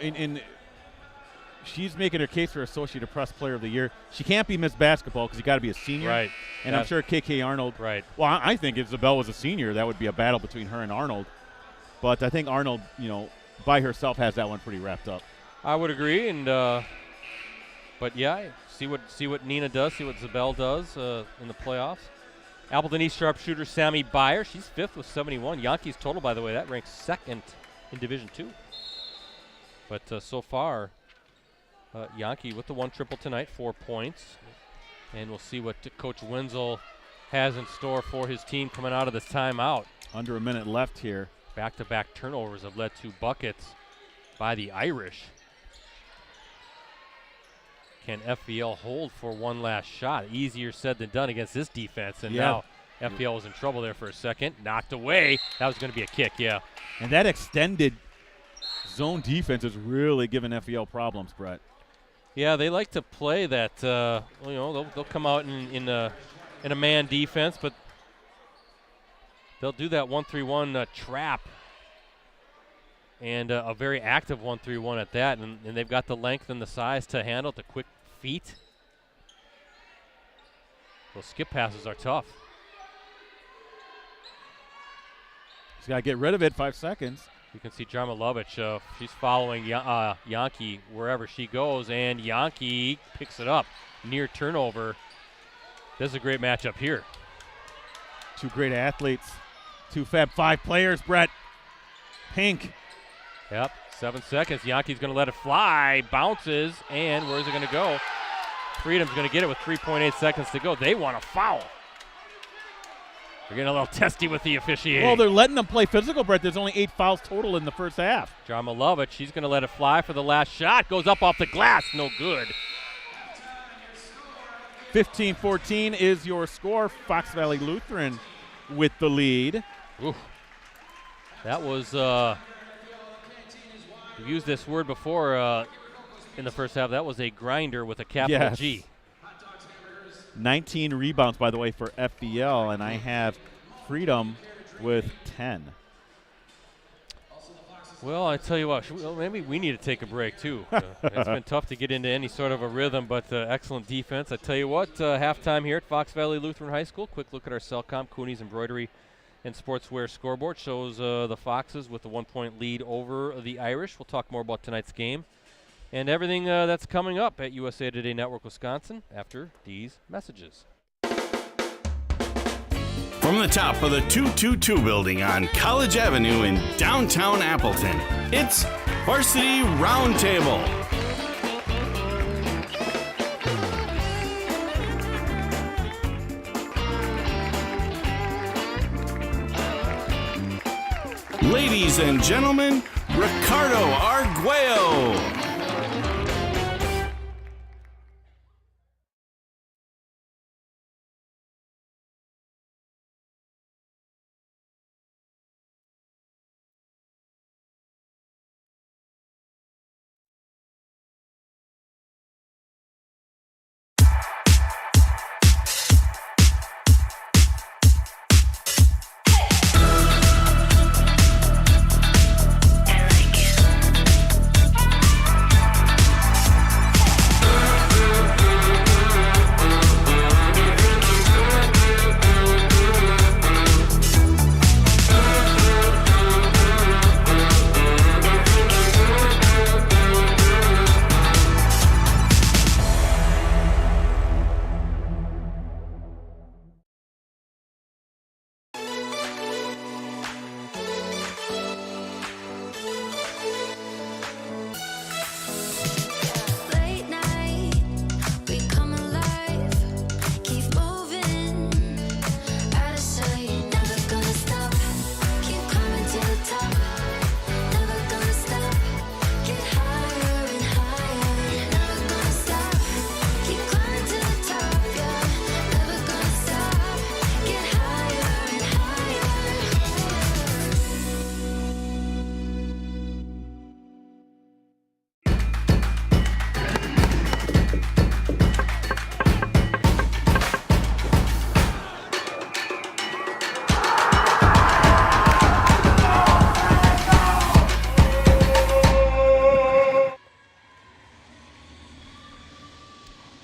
A: she's making her case for Associated Press Player of the Year. She can't be Miss Basketball because you got to be a senior.
B: Right.
A: And I'm sure KK Arnold.
B: Right.
A: Well, I think if Zabel was a senior, that would be a battle between her and Arnold. But I think Arnold, by herself has that one pretty wrapped up.
B: I would agree, and but yeah, see what Nina does, see what Zabel does in the playoffs. Appleton East sharpshooter Sammy Byer, she's 5th with 71. Yankees total, by the way, that ranks 2nd in Division II. But so far, Yankee with the 1 triple tonight, 4 points. And we'll see what Coach Wenzel has in store for his team coming out of this timeout.
A: Under a minute left here.
B: Back-to-back turnovers have led to buckets by the Irish. Can FVL hold for one last shot? Easier said than done against this defense. And now FVL was in trouble there for a second. Knocked away. That was going to be a kick, yeah.
A: And that extended zone defense is really giving FVL problems, Brett.
B: Yeah, they like to play that. They'll come out in a man defense, but they'll do that 1-3-1 trap, and a very active 1-3-1 at that. And they've got the length and the size to handle it, the quick feet. Those skip passes are tough.
A: He's got to get rid of it. 5 seconds.
B: You can see Jarmilovic. She's following Yankee wherever she goes, and Yankee picks it up. Near turnover. This is a great matchup here.
A: 2 great athletes. 2 Fab 5 players, Brett. Pink.
B: Yep, 7 seconds. Yankee's going to let it fly. Bounces, and where's it going to go? Freedom's going to get it with 3.8 seconds to go. They want a foul. They're getting a little testy with the officiating.
A: Well, they're letting them play physical, Brett. There's only 8 fouls total in the first half.
B: Jarmilovic, she's going to let it fly for the last shot. Goes up off the glass. No good.
A: 15-14 is your score. Fox Valley Lutheran with the lead.
B: Ooh. That was, we've used this word before in the first half. That was a grinder with a capital G.
A: 19 rebounds, by the way, for FBL, and I have Freedom with 10.
B: Well, I tell you what, maybe we need to take a break, too. It's been tough to get into any sort of a rhythm, but excellent defense. I tell you what, halftime here at Fox Valley Lutheran High School. Quick look at our Cellcom, Cooney's Embroidery and Sportswear scoreboard. Shows the Foxes with a 1-point lead over the Irish. We'll talk more about tonight's game and everything that's coming up at USA Today Network Wisconsin after these messages.
C: From the top of the 222 building on College Avenue in downtown Appleton, it's Varsity Roundtable. Ladies and gentlemen, Ricardo Arguello.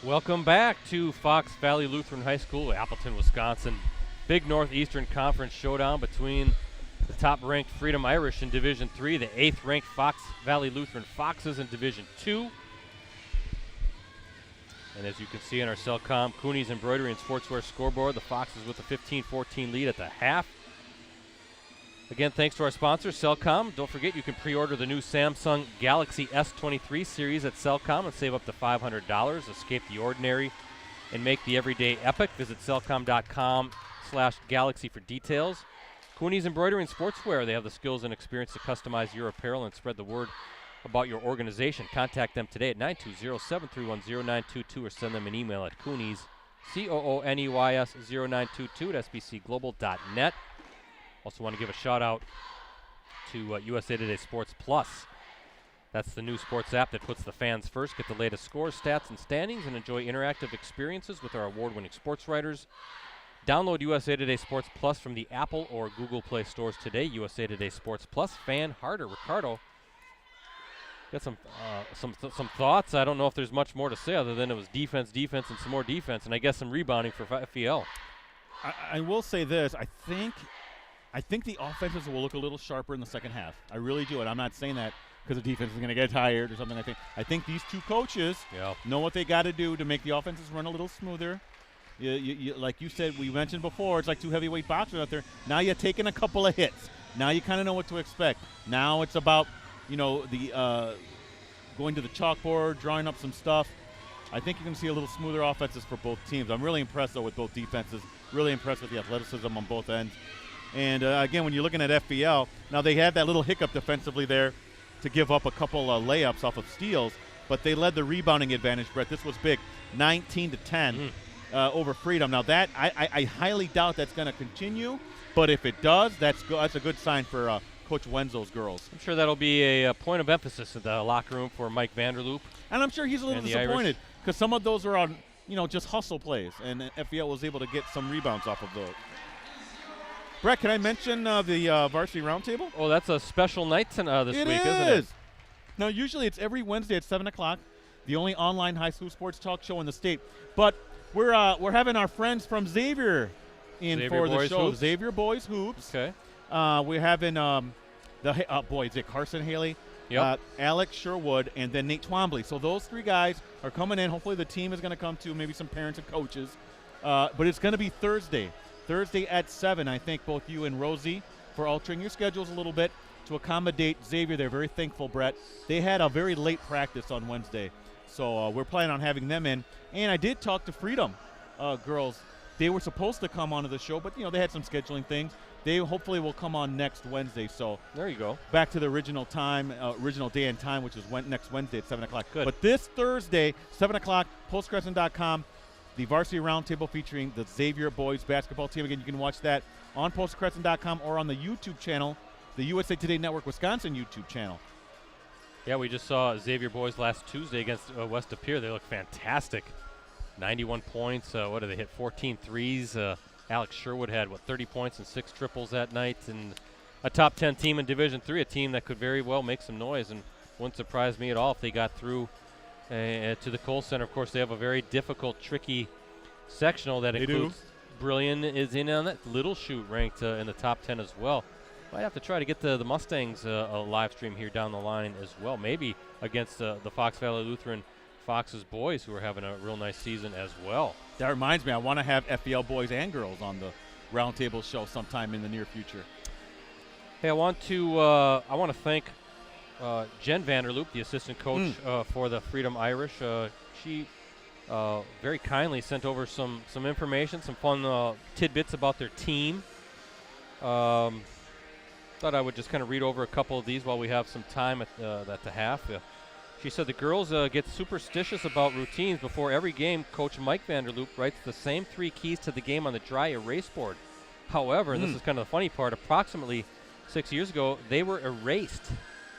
B: Welcome back to Fox Valley Lutheran High School, Appleton, Wisconsin. Big Northeastern Conference showdown between the top-ranked Freedom Irish in Division III, the 8th-ranked Fox Valley Lutheran Foxes in Division II. And as you can see on our Cellcom Cooney's Embroidery and Sportswear scoreboard, the Foxes with a 15-14 lead at the half. Again, thanks to our sponsor, Cellcom. Don't forget you can pre-order the new Samsung Galaxy S23 series at Cellcom and save up to $500. Escape the ordinary and make the everyday epic. Visit cellcom.com/galaxy for details. Cooney's Embroidery and Sportswear. They have the skills and experience to customize your apparel and spread the word about your organization. Contact them today at 920-731-0922 or send them an email at Cooney's, COONEYS 0922 at sbcglobal.net. Also want to give a shout-out to USA Today Sports Plus. That's the new sports app that puts the fans first. Get the latest scores, stats, and standings, and enjoy interactive experiences with our award-winning sports writers. Download USA Today Sports Plus from the Apple or Google Play stores today. USA Today Sports Plus. Fan Harder. Ricardo, got some thoughts. I don't know if there's much more to say other than it was defense, and some more defense, and I guess some rebounding for FVL.
A: I will say this. I think the offenses will look a little sharper in the second half. I really do, and I'm not saying that because the defense is going to get tired or something. I think these two coaches know what they got to do to make the offenses run a little smoother. You, like you said, we mentioned before, it's like two heavyweight boxers out there. Now you're taking a couple of hits. Now you kind of know what to expect. Now it's about, the going to the chalkboard, drawing up some stuff. I think you're going to see a little smoother offenses for both teams. I'm really impressed, though, with both defenses. Really impressed with the athleticism on both ends. And, again, when you're looking at FBL, now they had that little hiccup defensively there to give up a couple of layups off of steals, but they led the rebounding advantage, Brett. This was big, 19-10 over Freedom. Now, that I highly doubt that's going to continue, but if it does, that's a good sign for Coach Wenzel's girls.
B: I'm sure that'll be a point of emphasis in the locker room for Mike Vanderloop.
A: And I'm sure he's a little disappointed because some of those are on, just hustle plays, and FBL was able to get some rebounds off of those. Brett, can I mention the Varsity Roundtable?
B: Oh, that's a special night this week, isn't it?
A: Now, usually it's every Wednesday at 7 o'clock, the only online high school sports talk show in the state. But we're having our friends from Xavier in for the show.
B: Hoops.
A: Xavier Boys Hoops.
B: Okay.
A: We're having Dick Carson Haley, Alex Sherwood, and then Nate Twombly. So those three guys are coming in. Hopefully the team is going to come too, maybe some parents and coaches. But it's going to be Thursday at 7. I thank both you and Rosie for altering your schedules a little bit to accommodate Xavier. They're very thankful, Brett. They had a very late practice on Wednesday, so we're planning on having them in. And I did talk to Freedom girls. They were supposed to come onto the show, but they had some scheduling things. They hopefully will come on next Wednesday. So
B: there you go.
A: Back to the original time, original day and time, which is next Wednesday at 7 o'clock.
B: Good.
A: But this Thursday, 7 o'clock, postcrescent.com. The Varsity Roundtable featuring the Xavier boys basketball team. Again, you can watch that on postcrescent.com or on the YouTube channel, the USA Today Network Wisconsin YouTube channel.
B: Yeah, we just saw Xavier boys last Tuesday against West De Pere. They look fantastic. 91 points. What did they hit? 14 threes. Alex Sherwood had, 30 points and 6 triples that night. And a top 10 team in Division III, a team that could very well make some noise. And wouldn't surprise me at all if they got through to the Kohl Center. Of course, they have a very difficult, tricky sectional that includes Brillion is in on that. Little Shoot ranked in the top 10 as well. Might have to try to get the Mustangs a live stream here down the line as well. Maybe against the Fox Valley Lutheran Foxes boys, who are having a real nice season as well.
A: That reminds me, I want to have FBL boys and girls on the Roundtable show sometime in the near future.
B: Hey, I want to thank Jen Vanderloop, the assistant coach for the Freedom Irish. She very kindly sent over some information, some fun tidbits about their team. Thought I would just kind of read over a couple of these while we have some time at the half. She said the girls get superstitious about routines. Before every game, Coach Mike Vanderloop writes the same 3 keys to the game on the dry erase board. However, and this is kind of the funny part, approximately 6 years ago, they were erased,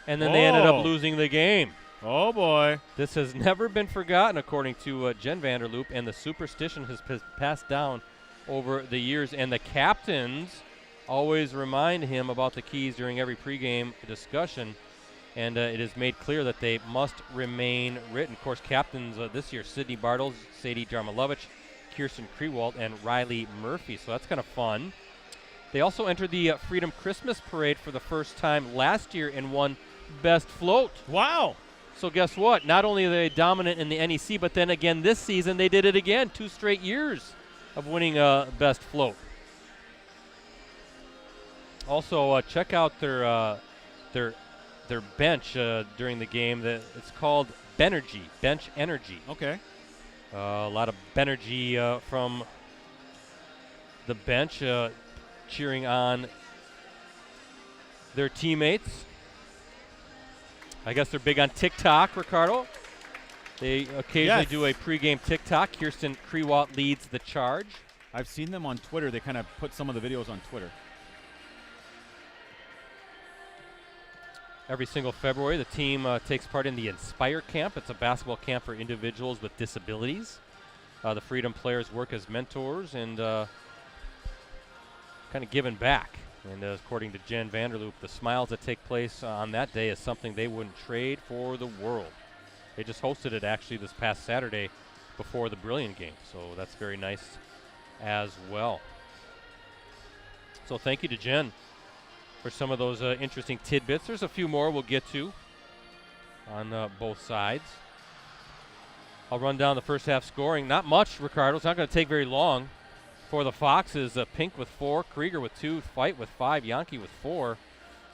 B: and then they ended up losing the game.
A: Oh, boy.
B: This has never been forgotten, according to Jen Vanderloop, and the superstition has passed down over the years, and the captains always remind him about the keys during every pregame discussion. and it is made clear that they must remain written. Of course, captains this year, Sydney Bartles, Sadie Jarmilovich, Kirsten Krewalt, and Riley Murphy, so that's kind of fun. They also entered the Freedom Christmas Parade for the first time last year and won Best Float.
A: Wow.
B: So guess what? Not only are they dominant in the NEC, but then again this season they did it again, 2 straight years of winning Best Float. Also, check out their bench during the game. It's called Benergy, Bench Energy.
A: Okay.
B: A lot of Benergy from the bench, cheering on their teammates. I guess they're big on TikTok, Ricardo. They occasionally do a pregame TikTok. Kirsten Krewalt leads the charge.
A: I've seen them on Twitter. They kind of put some of the videos on Twitter.
B: Every single February, the team takes part in the Inspire Camp. It's a basketball camp for individuals with disabilities. The Freedom players work as mentors and kind of giving back. And according to Jen Vanderloop, the smiles that take place on that day is something they wouldn't trade for the world. They just hosted it actually this past Saturday before the Brilliant game, so that's very nice as well. So thank you to Jen for some of those interesting tidbits. There's a few more we'll get to on both sides. I'll run down the first half scoring. Not much, Ricardo. It's not going to take very long. For the Foxes, Pink with 4, Krieger with 2, Fight with 5, Yankee with 4.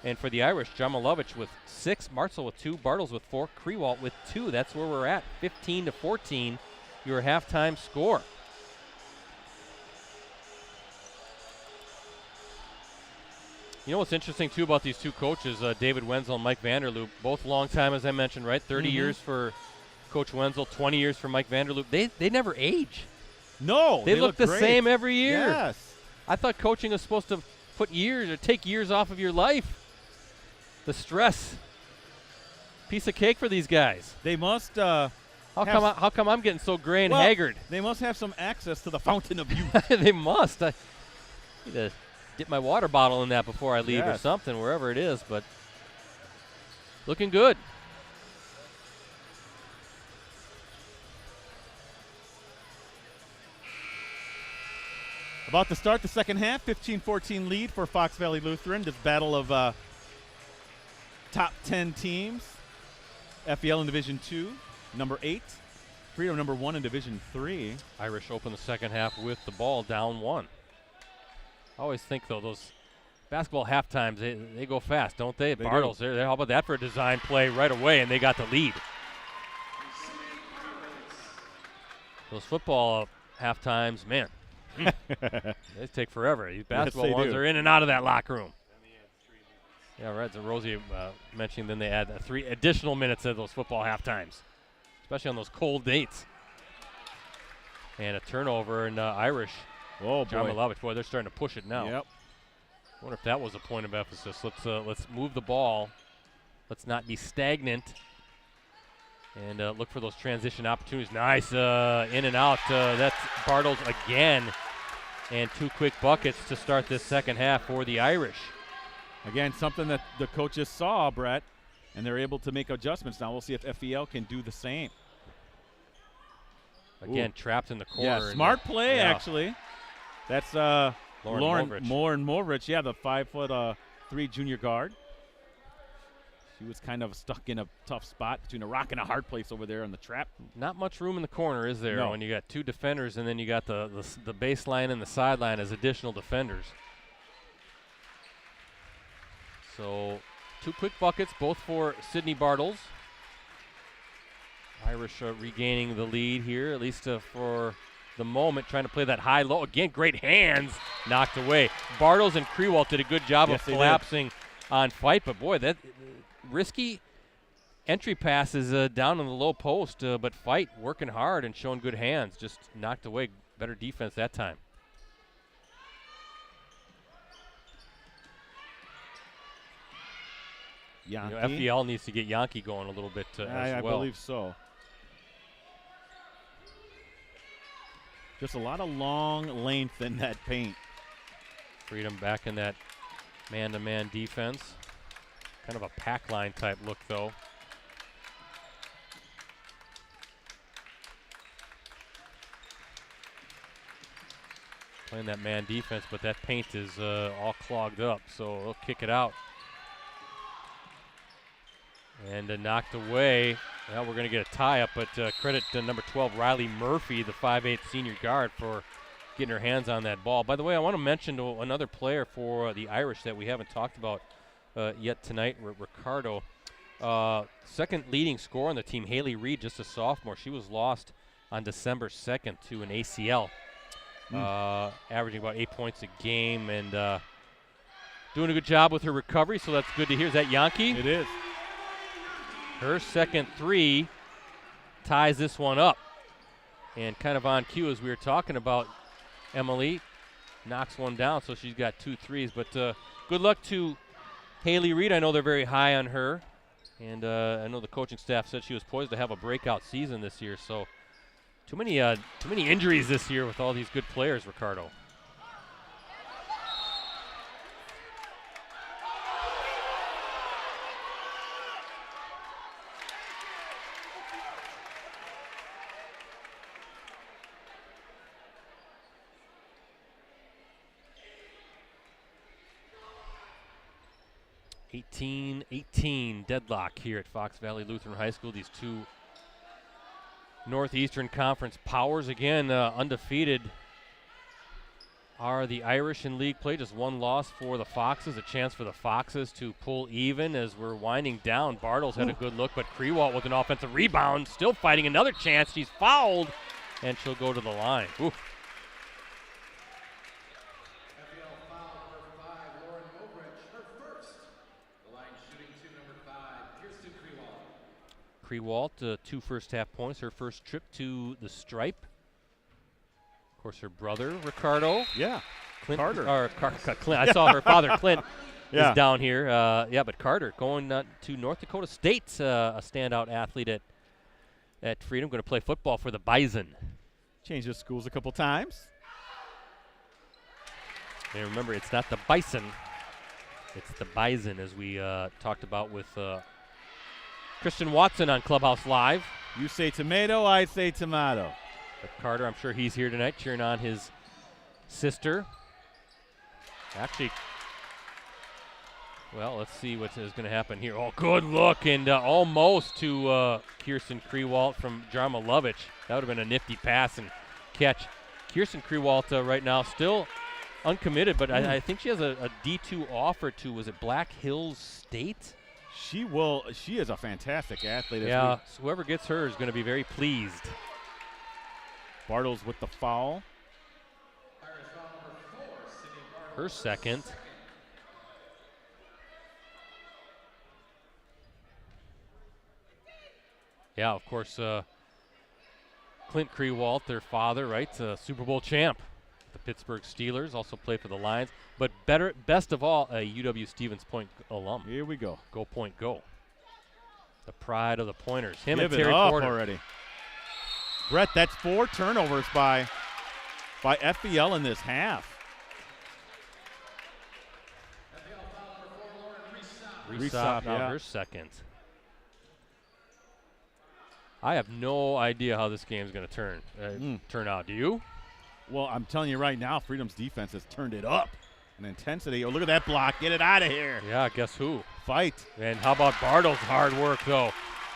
B: And for the Irish, Jarmilovich with 6, Martzel with 2, Bartles with 4, Krewalt with 2. That's where we're at, 15-14, your halftime score. You know what's interesting, too, about these two coaches, David Wenzel and Mike Vanderloop, both long time, as I mentioned, right? 30 years for Coach Wenzel, 20 years for Mike Vanderloop. They never age.
A: No,
B: they look the
A: great.
B: same every year.
A: Yes.
B: I thought coaching was supposed to put years or take years off of your life. The stress. Piece of cake for these guys.
A: They must.
B: How come I'm getting so gray and haggard?
A: They must have some access to the fountain of youth.
B: They must. I need to dip my water bottle in that before I leave or something, wherever it is. But looking good.
A: About to start the second half, 15-14 lead for Fox Valley Lutheran. This battle of top 10 teams. FEL in Division 2, number 8. Freedom number 1 in Division 3.
B: Irish open the second half with the ball down 1. I always think, though, those basketball halftimes, they go fast, don't they? Bartles, how about that for a design play right away, and they got the lead. Those football halftimes, man. They take forever. These basketball ones are in and out of that locker room. Yeah, right. So Rosie mentioning then they add 3 additional minutes of those football halftimes, especially on those cold dates. And a turnover in Irish.
A: Oh, boy.
B: Jarmilovich. Boy, they're starting to push it now.
A: Yep.
B: I wonder if that was a point of emphasis. Let's move the ball. Let's not be stagnant. And look for those transition opportunities. Nice in and out. That's Bartles again. And 2 quick buckets to start this second half for the Irish.
A: Again, something that the coaches saw, Brett, and they're able to make adjustments. Now we'll see if FEL can do the same.
B: Again, trapped in the corner.
A: Yeah, smart play, actually. That's Lauren Movrich. Yeah, the 5'3" junior guard. She was kind of stuck in a tough spot between a rock and a hard place over there on the trap.
B: Not much room in the corner, is there, when you got 2 defenders and then you got the baseline and the sideline as additional defenders. So 2 quick buckets, both for Sydney Bartles. Irish regaining the lead here, at least for the moment, trying to play that high-low. Again, great hands, knocked away. Bartles and Krewalt did a good job of collapsing on Fight, but boy, that risky entry passes down on the low post, but Fight working hard and showing good hands, just knocked away. Better defense that time. FEL needs to get Yankee going a little bit as well.
A: I believe so. Just a lot of long length in that paint.
B: Freedom back in that man-to-man defense. Kind of a pack line type look, though. Playing that man defense, but that paint is all clogged up, so they'll kick it out. And knocked away. Well, we're going to get a tie-up, but credit to number 12, Riley Murphy, the 5'8" senior guard, for getting her hands on that ball. By the way, I want to mention another player for the Irish that we haven't talked about yet tonight, Ricardo. Second leading scorer on the team, Haley Reed, just a sophomore. She was lost on December 2nd to an ACL, averaging about 8 points a game and doing a good job with her recovery, so that's good to hear. Is that Yankee?
A: It is.
B: Her second three ties this one up. And kind of on cue, as we were talking about, Emily knocks one down, so she's got 2 threes. But good luck to Haley Reed. I know they're very high on her. And I know the coaching staff said she was poised to have a breakout season this year. So too many injuries this year with all these good players, Ricardo. (18-18) deadlock here at Fox Valley Lutheran High School. These two Northeastern Conference powers, again, undefeated, are the Irish in league play. Just one loss for the Foxes, a chance for the Foxes to pull even as we're winding down. Bartles had a good look, but Krewalt with an offensive rebound, still fighting another chance. She's fouled, and she'll go to the line. Ooh. Krewalt, 2 first-half points, her first trip to the stripe. Of course, her brother, Ricardo.
A: Yeah,
B: Clint,
A: Carter.
B: Clint. I saw her father, Clint,
A: Yeah.
B: is down here. But Carter going to North Dakota State, a standout athlete at Freedom, going to play football for the Bison.
A: Changed the schools a couple times.
B: And remember, it's not the Bison, it's the Bison, as we talked about with Christian Watson on Clubhouse Live.
A: You say tomato, I say tomato.
B: But Carter, I'm sure he's here tonight cheering on his sister. Actually, well, let's see what is going to happen here. Oh, good look, and almost to Kirsten Krewalt from Jarmilovich. That would have been a nifty pass and catch. Kirsten Krewalt right now still uncommitted, but I think she has a D2 offer to, was it Black Hills State?
A: She is a fantastic athlete.
B: Yeah, so whoever gets her is going to be very pleased.
A: Bartles with the foul.
B: Her second. Yeah, of course, Clint Krewalt, their father, right? Super Bowl champ. The Pittsburgh Steelers, also played for the Lions. But best of all, a UW-Stevens Point alum.
A: Here we go.
B: Go Point, go. The pride of the Pointers.
A: Give
B: and
A: it
B: Terry
A: up
B: Porter.
A: already. Brett, that's 4 turnovers by FVL in this half.
B: Resop now her second. I have no idea how this game's going to turn out. Do you?
A: Well, I'm telling you right now, Freedom's defense has turned it up in intensity. Oh, look at that block. Get it out of here.
B: Yeah, guess who?
A: Fight.
B: And how about Bartles' hard work, though?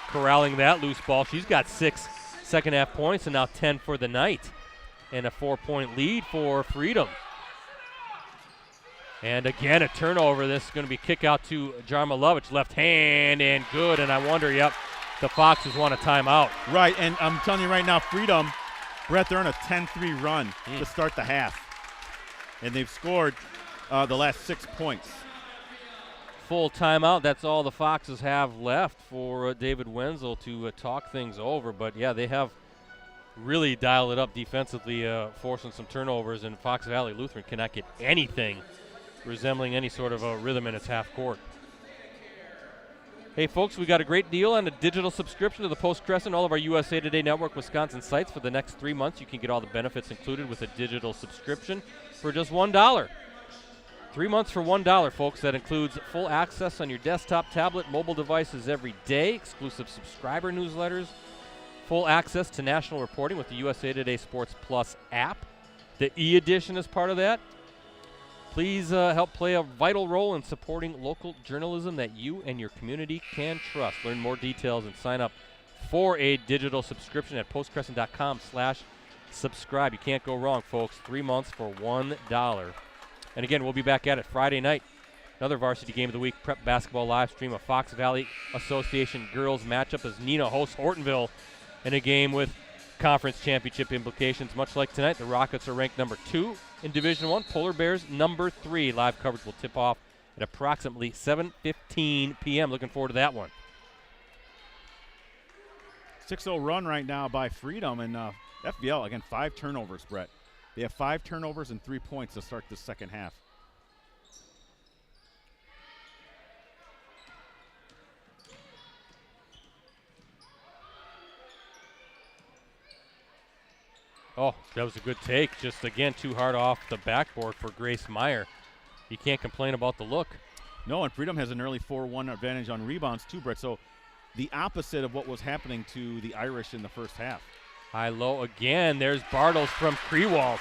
B: Corralling that loose ball. She's got 6 second-half points and now 10 for the night. And a 4-point lead for Freedom. And again, a turnover. This is going to be kick out to Jarmilovich. Left hand and good. And I wonder, the Foxes want a timeout.
A: Right, and I'm telling you right now, Freedom, Brett, they're on a 10-3 run to start the half. And they've scored the last 6 points.
B: Full timeout. That's all the Foxes have left for David Wenzel to talk things over. But, yeah, they have really dialed it up defensively, forcing some turnovers. And Fox Valley Lutheran cannot get anything resembling any sort of a rhythm in its half court. Hey, folks, we got a great deal on a digital subscription to the Post-Crescent, all of our USA Today Network Wisconsin sites. For the next 3 months, you can get all the benefits included with a digital subscription for just $1. 3 months for $1, folks. That includes full access on your desktop, tablet, mobile devices every day, exclusive subscriber newsletters, full access to national reporting with the USA Today Sports Plus app. The e-edition is part of that. Please help play a vital role in supporting local journalism that you and your community can trust. Learn more details and sign up for a digital subscription at postcrescent.com/subscribe. You can't go wrong, folks. 3 months for $1. And again, we'll be back at it Friday night. Another varsity game of the week, prep basketball live stream, a Fox Valley Association girls matchup as Neenah hosts Ortonville in a game with conference championship implications. Much like tonight, the Rockets are ranked number 2 in Division I. Polar Bears number 3. Live coverage will tip off at approximately 7:15 p.m. Looking forward to that one.
A: 6-0 run right now by Freedom, and FVL, again, 5 turnovers, Brett. They have 5 turnovers and 3 points to start the second half.
B: Oh, that was a good take. Just, again, too hard off the backboard for Grace Meyer. You can't complain about the look.
A: No, and Freedom has an early 4-1 advantage on rebounds too, Brett. So the opposite of what was happening to the Irish in the first half.
B: High-low again. There's Bartles from Crewalt.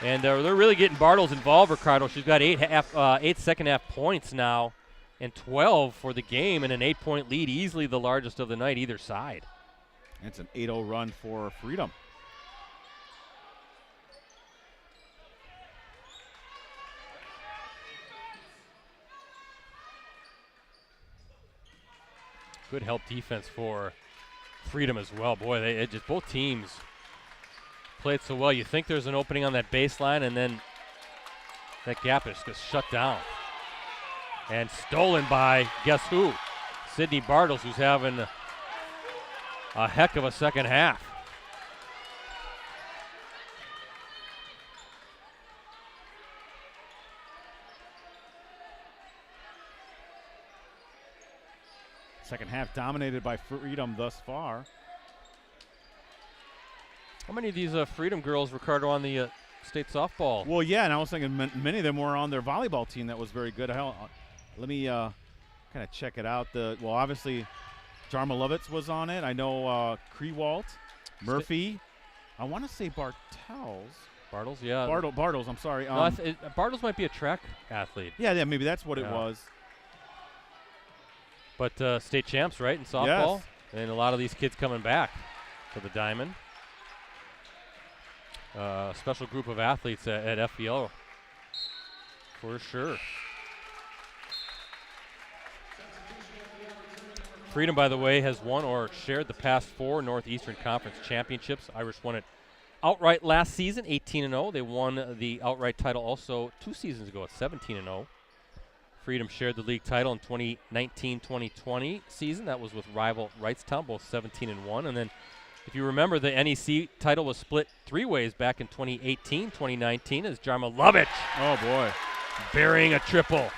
B: And they're really getting Bartles involved, Ricardo. She's got 8 second-half points now and 12 for the game and an 8-point lead, easily the largest of the night either side.
A: And it's an 8-0 run for Freedom.
B: Good help defense for Freedom as well. Boy, they just both teams played so well. You think there's an opening on that baseline, and then that gap is just shut down. And stolen by, guess who? Sydney Bartles, who's having a heck of a second half.
A: Second half dominated by Freedom thus far.
B: How many of these Freedom girls, Ricardo, on the state softball?
A: Well, yeah, and I was thinking many of them were on their volleyball team that was very good. Let me kind of check it out. Well, obviously, Jarma Lovitz was on it. I know Crewalt, Murphy. I want to say Bartels.
B: Bartles, yeah.
A: Bartles, I'm sorry.
B: No, Bartles might be a track athlete.
A: Yeah, maybe that's what it was.
B: But state champs, right, in softball?
A: Yes.
B: And a lot of these kids coming back to the Diamond. Special group of athletes at FVL, for sure. Freedom, by the way, has won or shared the past 4 Northeastern Conference championships. Irish won it outright last season, 18-0. They won the outright title also 2 seasons ago at 17-0. Freedom shared the league title in 2019-2020 season. That was with rival Wrightstown, both 17-1. And then, if you remember, the NEC title was split 3 ways back in 2018-2019 as Jarma Lovitch.
A: Oh, boy.
B: Burying a triple.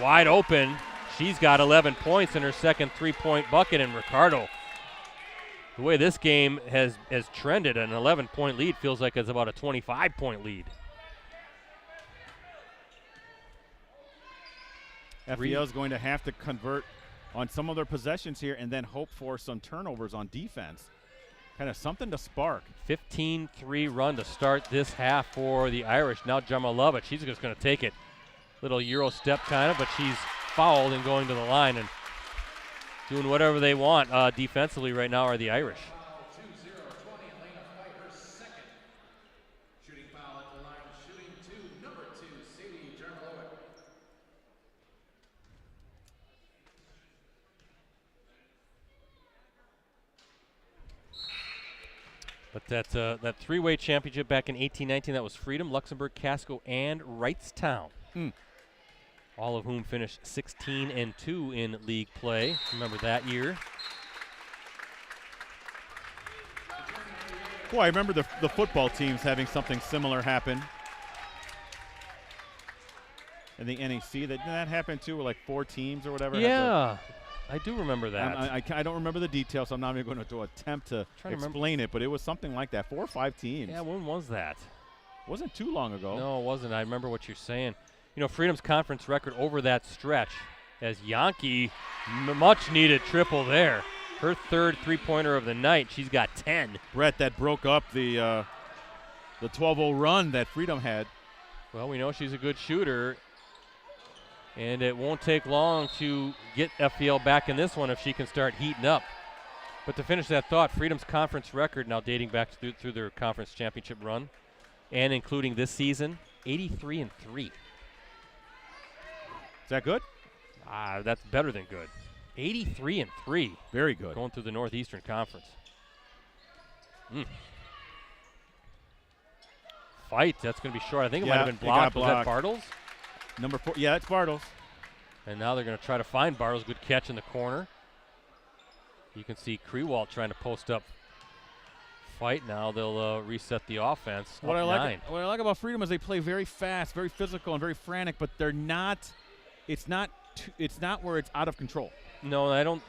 B: Wide open. She's got 11 points in her second 3-point bucket. And Ricardo, the way this game has trended, an 11-point lead feels like it's about a 25-point lead.
A: FVL is going to have to convert on some of their possessions here and then hope for some turnovers on defense. Kind of something to spark.
B: 15-3 run to start this half for the Irish. Now Jarma Lovitch, she's just going to take it. Little Euro step kind of, but she's fouled and going to the line and doing whatever they want defensively right now are the Irish. But that 3-way championship back in 18-19, that was Freedom, Luxembourg, Casco, and Wrightstown. All of whom finished 16-2 in league play. Remember that year.
A: Boy, I remember the football teams having something similar happen in the NEC. Did that happen too, with like 4 teams or whatever?
B: Yeah, I do remember that.
A: I don't remember the details, so I'm not even going to attempt to explain it, but it was something like that, 4 or 5 teams.
B: Yeah, when was that?
A: Wasn't too long ago.
B: No, it wasn't. I remember what you're saying. Freedom's conference record over that stretch, as Yankee, much needed triple there. Her third three-pointer of the night. She's got 10.
A: Brett, that broke up the 12-0 run that Freedom had.
B: Well, we know she's a good shooter, and it won't take long to get FEL back in this one if she can start heating up. But to finish that thought, Freedom's conference record, now dating back through their conference championship run, and including this season, 83-3.
A: Is that good?
B: That's better than good. 83-3.
A: Very good.
B: Going through the Northeastern Conference. Fight. That's going to be short. I think it might have been blocked. Was that Bartles?
A: Number 4. Yeah, it's Bartles.
B: And now they're going to try to find Bartles. Good catch in the corner. You can see Krewalt trying to post up Fight. Now they'll reset the offense.
A: What I like about Freedom is they play very fast, very physical, and very frantic, but they're not. It's not where it's out of control.
B: No, I don't.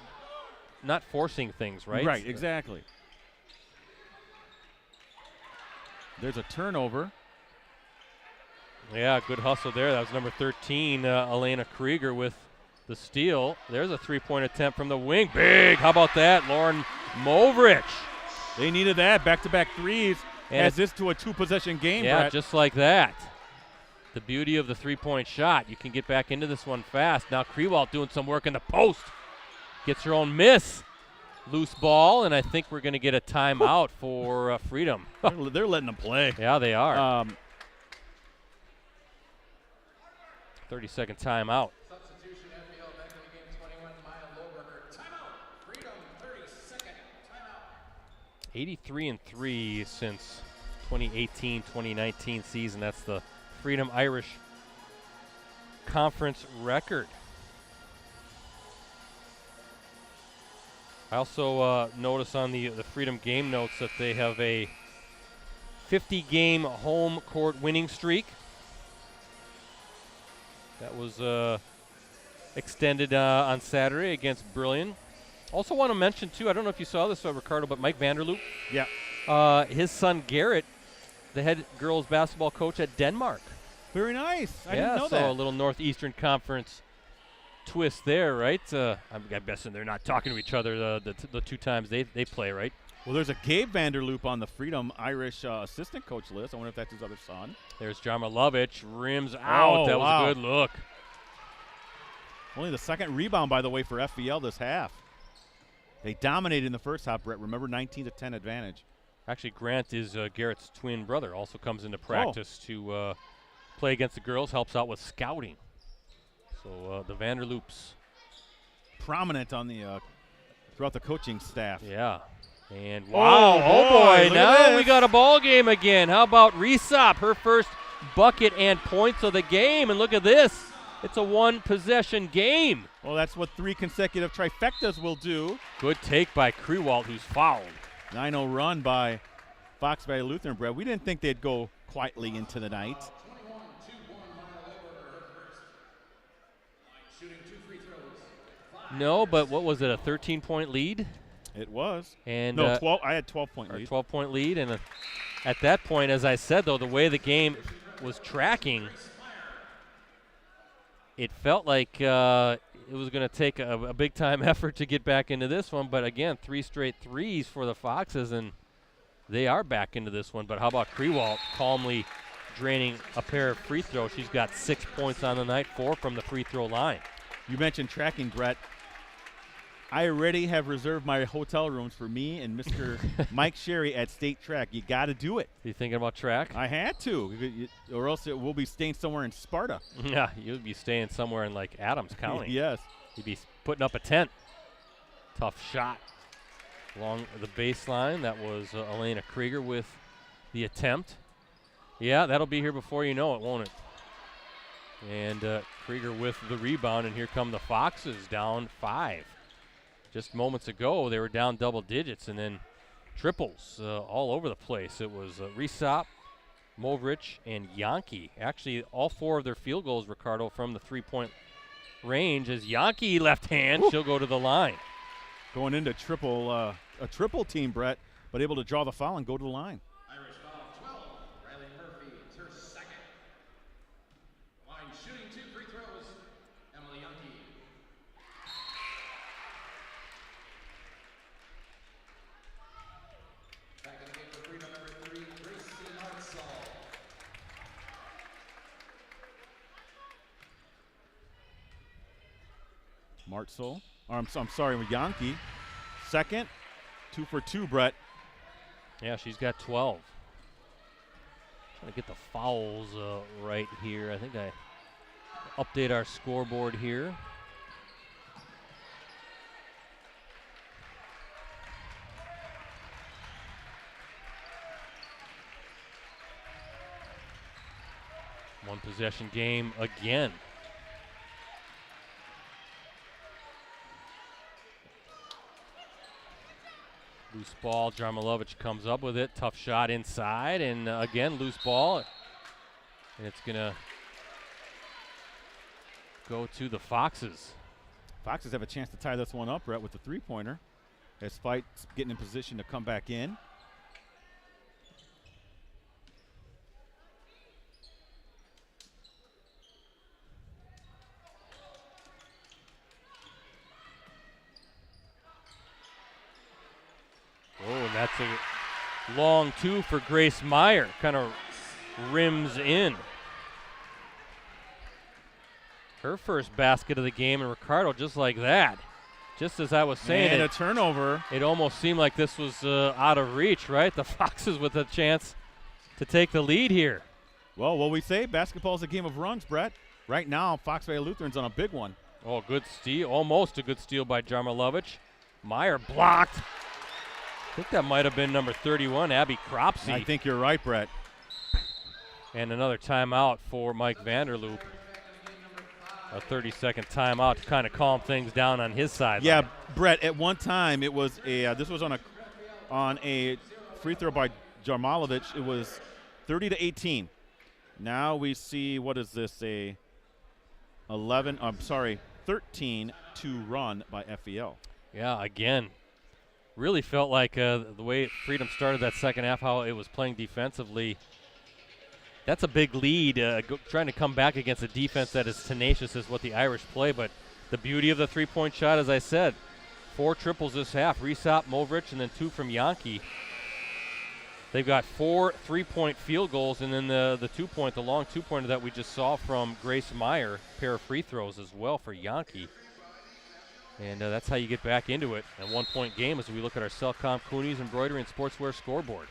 B: Not forcing things, right?
A: Right, exactly. There's a turnover.
B: Yeah, good hustle there. That was number 13, Elena Krieger with the steal. There's a three-point attempt from the wing. Big. How about that, Lauren Movrich?
A: They needed that. Back-to-back threes. Adds this to a two-possession game,
B: Yeah,
A: Brett.
B: just like that. The beauty of the three-point shot. You can get back into this one fast. Now Krewalt doing some work in the post. Gets her own miss. Loose ball, and I think we're going to get a timeout for Freedom.
A: They're letting them play.
B: Yeah, they are. 30-second timeout.
D: Substitution, FEL back in the game, 21, Maya Lohberger. Timeout. Freedom, 30-second timeout.
B: 83-3 since 2018-2019 season. That's the Freedom Irish Conference record. I also notice on the Freedom game notes that they have a 50-game home court winning streak. That was extended on Saturday against Brilliant. Also want to mention, too, I don't know if you saw this, Ricardo, but Mike Vanderloop.
A: Yeah.
B: His son Garrett, the head girls basketball coach at Denmark.
A: Very nice. I didn't know that.
B: So a little Northeastern Conference twist there, right? I'm guessing they're not talking to each other the two times they play, right?
A: Well, there's a Gabe Vanderloop on the Freedom Irish assistant coach list. I wonder if that's his other son.
B: There's Jarmilovic, rims out. That was a good look.
A: Only the second rebound, by the way, for FEL this half. They dominated in the first half, Brett. Remember, 19-10 advantage.
B: Actually, Grant is Garrett's twin brother. Also comes into practice to play against the girls. Helps out with scouting. So the Vanderloops
A: prominent on the throughout the coaching staff.
B: Yeah. And wow, oh boy, now we got a ball game again. How about Resop, her first bucket and points of the game? And look at this. It's a one-possession game.
A: Well, that's what 3 consecutive trifectas will do.
B: Good take by Krewalt, who's fouled.
A: 9-0 run by Fox Valley Lutheran, Brett. We didn't think they'd go quietly into the night.
B: No, but what was it, a 13-point lead?
A: It was.
B: And
A: no, 12. I had 12-point lead.
B: 12-point lead, and at that point, as I said, though, the way the game was tracking, it felt like it was going to take a big-time effort to get back into this one. But, again, 3 straight threes for the Foxes, and they are back into this one. But how about Krewalt calmly draining a pair of free throws? She's got 6 points on the night, 4 from the free throw line.
A: You mentioned tracking, Brett. I already have reserved my hotel rooms for me and Mr. Mike Sherry at State Track. You got to do it.
B: You thinking about track?
A: I had to, or else we'll be staying somewhere in Sparta.
B: Yeah, you'll be staying somewhere in, like, Adams County.
A: Yes.
B: You'd be putting up a tent. Tough shot along the baseline. That was Elena Krieger with the attempt. Yeah, that'll be here before you know it, won't it? And Krieger with the rebound, and here come the Foxes down 5. Just moments ago, they were down double digits, and then triples all over the place. It was Resop, Movrich, and Yankee. Actually, all 4 of their field goals, Ricardo, from the three-point range. As Yankee left hand, she'll go to the line.
A: Going into a triple team, Brett, but able to draw the foul and go to the line.
D: Irish foul 12. Riley Murphy, it's her second. Line shooting
A: Martzel. I'm sorry, Yankee. Second. 2 for 2, Brett.
B: Yeah, she's got 12. Trying to get the fouls right here. I think I update our scoreboard here. One possession game again. Loose ball, Jarmilovic comes up with it. Tough shot inside, and again, loose ball. And it's going to go to the Foxes.
A: Foxes have a chance to tie this one up, Brett, with the three-pointer. As Fight's getting in position to come back in.
B: Oh, and that's a long 2 for Grace Meyer. Kind of rims in. Her first basket of the game, and Ricardo just like that. Just as I was saying,
A: and a turnover.
B: It almost seemed like this was out of reach, right? The Foxes with a chance to take the lead here.
A: Well, what we say, basketball is a game of runs, Brett. Right now, Fox Valley Lutheran's on a big one.
B: Oh, good steal. Almost a good steal by Jarmilovic. Meyer blocked. I think that might have been number 31, Abby Cropsey.
A: I think you're right, Brett.
B: And another timeout for Mike Vanderloop. A 30-second timeout to kind of calm things down on his side.
A: Yeah, Brett, at one time it was this was on a free throw by Jarmilovic. It was 30-18. Now we see, what is this, 13-2 run by FVL.
B: Yeah, again, really felt like the way Freedom started that second half, how it was playing defensively. That's a big lead, trying to come back against a defense that is tenacious is what the Irish play. But the beauty of the three-point shot, as I said, 4 triples this half. Resop, Movrich, and then 2 from Yankee. They've got 4 3-point field goals, and then the 2-point, the long 2-pointer that we just saw from Grace Meyer, pair of free throws as well for Yankee. And that's how you get back into it. A 1-point game as we look at our Cellcom, Coonies, Embroidery, and Sportswear scoreboard.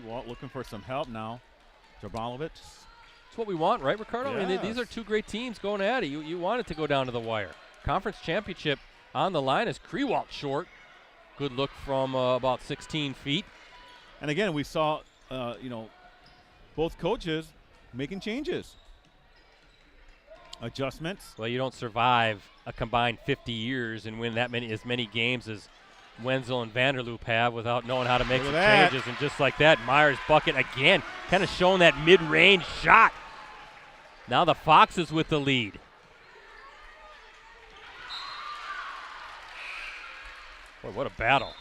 A: Walt looking for some help now. Jarmilovic.
B: That's what we want, right, Ricardo?
A: Yes.
B: I mean, these are 2 great teams going at it. You want it to go down to the wire. Conference championship on the line as Crewalt short. Good look from about 16 feet.
A: And again, we saw, both coaches making changes. Adjustments.
B: Well, you don't survive a combined 50 years and win as many games as Wenzel and Vanderloop have without knowing how to make some changes. And just like that, Myers' bucket again, kind of showing that mid-range shot. Now the Foxes with the lead. Boy, what a battle.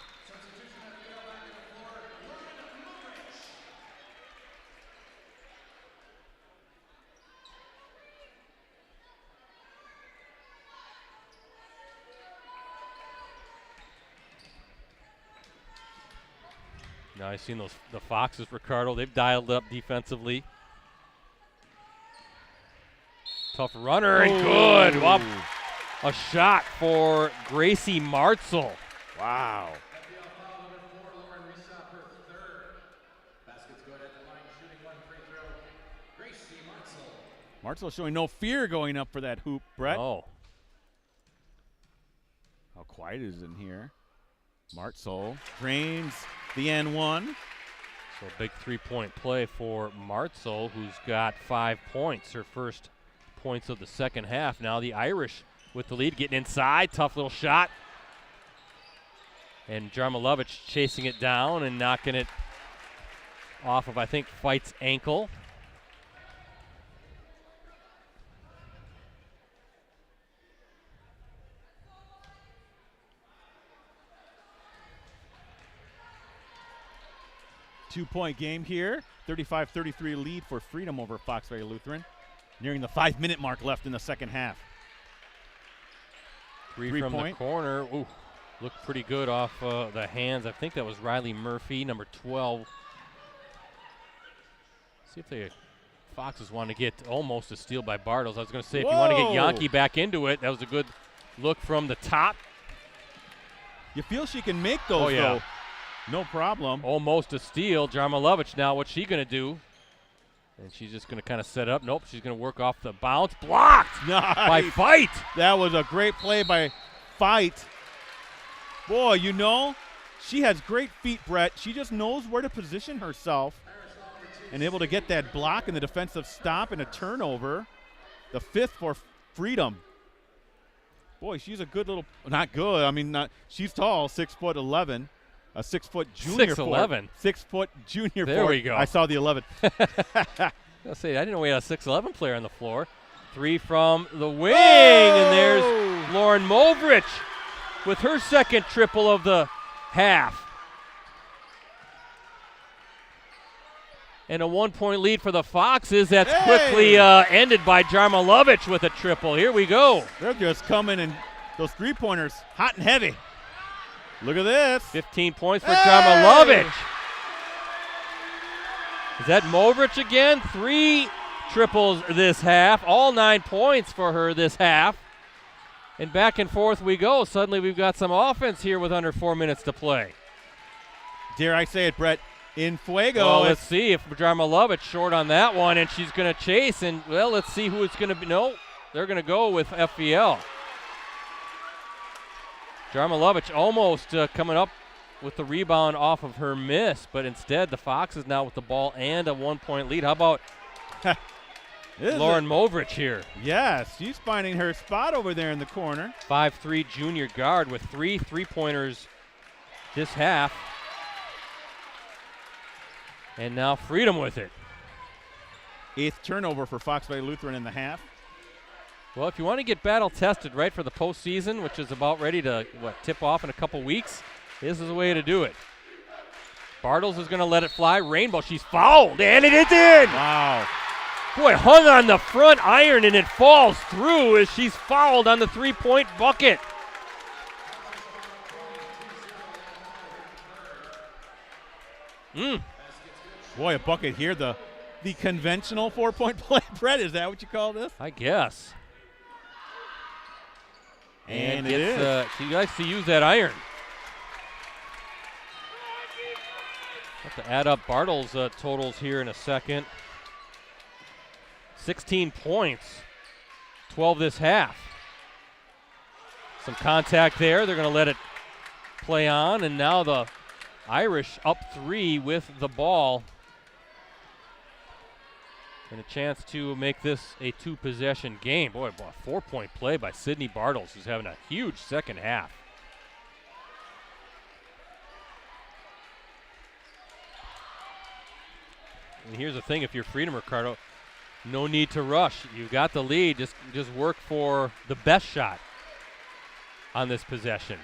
B: Now I've seen the Foxes, Ricardo. They've dialed up defensively. Tough runner and good. Wow. A shot for Gracie Martzel.
A: Wow. Martzel showing no fear going up for that hoop, Brett.
B: Oh.
A: How quiet is it in here? Martzel drains the N1.
B: So a big 3-point play for Martzel, who's got 5 points, her first points of the second half. Now the Irish with the lead, getting inside. Tough little shot. And Jarmilovic chasing it down and knocking it off of, I think, Fight's ankle.
A: Two-point game here. 35-33 lead for Freedom over Fox Valley Lutheran. Nearing the 5-minute mark left in the second half.
B: Three from the corner. Ooh, looked pretty good off the hands. I think that was Riley Murphy, number 12. See if the Foxes want to get almost a steal by Bartles. I was going to say, if you want to get Yankee back into it, that was a good look from the top.
A: You feel she can make those, though. No problem.
B: Almost a steal. Jarmilovich now, what's she going to do? And she's just going to kind of set up. Nope, she's going to work off the bounce. Blocked by Fight.
A: That was a great play by Fight. Boy, you know, she has great feet, Brett. She just knows where to position herself and able to get that block in the defensive stop and a turnover. The 5th for Freedom. Boy, she's a good little – not good. I mean, she's tall, 6'11". A 6-foot junior
B: 6'11".
A: 6-foot junior
B: There we go.
A: I saw the 11.
B: I'll say, I didn't know we had a 6'11 player on the floor. 3 from the wing, and there's Lauren Movrich with her second triple of the half. And a 1-point lead for the Foxes. That's quickly ended by Jarmilovich with a triple. Here we go.
A: They're just coming, and those three-pointers hot and heavy. Look at this.
B: 15 points for Jarmilovich. Is that Movrich again? 3 triples this half. All 9 points for her this half. And back and forth we go. Suddenly we've got some offense here with under 4 minutes to play.
A: Dare I say it, Brett? In fuego.
B: Well, let's see if Jarmilovich short on that one, and she's going to chase. And, well, let's see who it's going to be. No, they're going to go with FVL. Jarmilovich almost coming up with the rebound off of her miss, but instead the Foxes now with the ball and a 1-point lead. How about Lauren Movrich here?
A: Yes, she's finding her spot over there in the corner.
B: 5'3" junior guard with 3 3-pointers this half. And now Freedom with it.
A: 8th turnover for Fox Valley Lutheran in the half.
B: Well, if you want to get battle tested right for the postseason, which is about ready to tip off in a couple weeks, this is the way to do it. Bartles is going to let it fly. Rainbow, she's fouled, and it is in.
A: Wow.
B: Boy, hung on the front iron, and it falls through as she's fouled on the 3-point bucket.
A: Boy, a bucket here. The conventional 4-point play. Brett, is that what you call this?
B: I guess.
A: And it is.
B: She likes to use that iron. Have to add up Bartles' totals here in a second. 16 points, 12 this half. Some contact there. They're going to let it play on, and now the Irish up 3 with the ball. And a chance to make this a 2-possession game. Boy, a 4-point play by Sydney Bartles, who's having a huge second half. And here's the thing, if you're Freedom, Ricardo, no need to rush. You've got the lead. Just work for the best shot on this possession.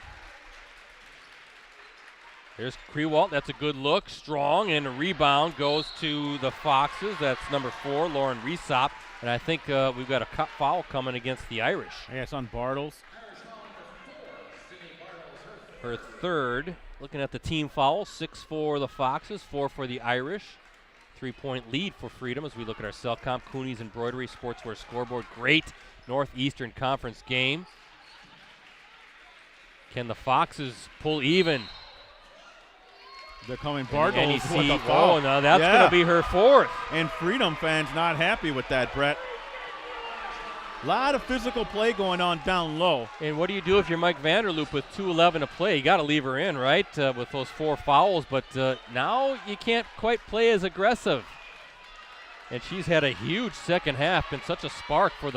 B: There's Krewalt. That's a good look. Strong, and a rebound goes to the Foxes. That's number 4, Lauren Resop. And I think we've got a foul coming against the Irish.
A: Yeah, it's on Bartles.
B: Her third. Looking at the team foul, 6 for the Foxes, 4 for the Irish. 3-point lead for Freedom as we look at our Cellcom Cooney's Embroidery Sportswear scoreboard. Great Northeastern Conference game. Can the Foxes pull even?
A: They're coming Bartles with a
B: foul. Oh, now that's going to be her 4th.
A: And Freedom fans not happy with that, Brett. A lot of physical play going on down low.
B: And what do you do if you're Mike Vanderloop with 2:11 to play? You got to leave her in, right, with those 4 fouls. But now you can't quite play as aggressive. And she's had a huge second half, been such a spark for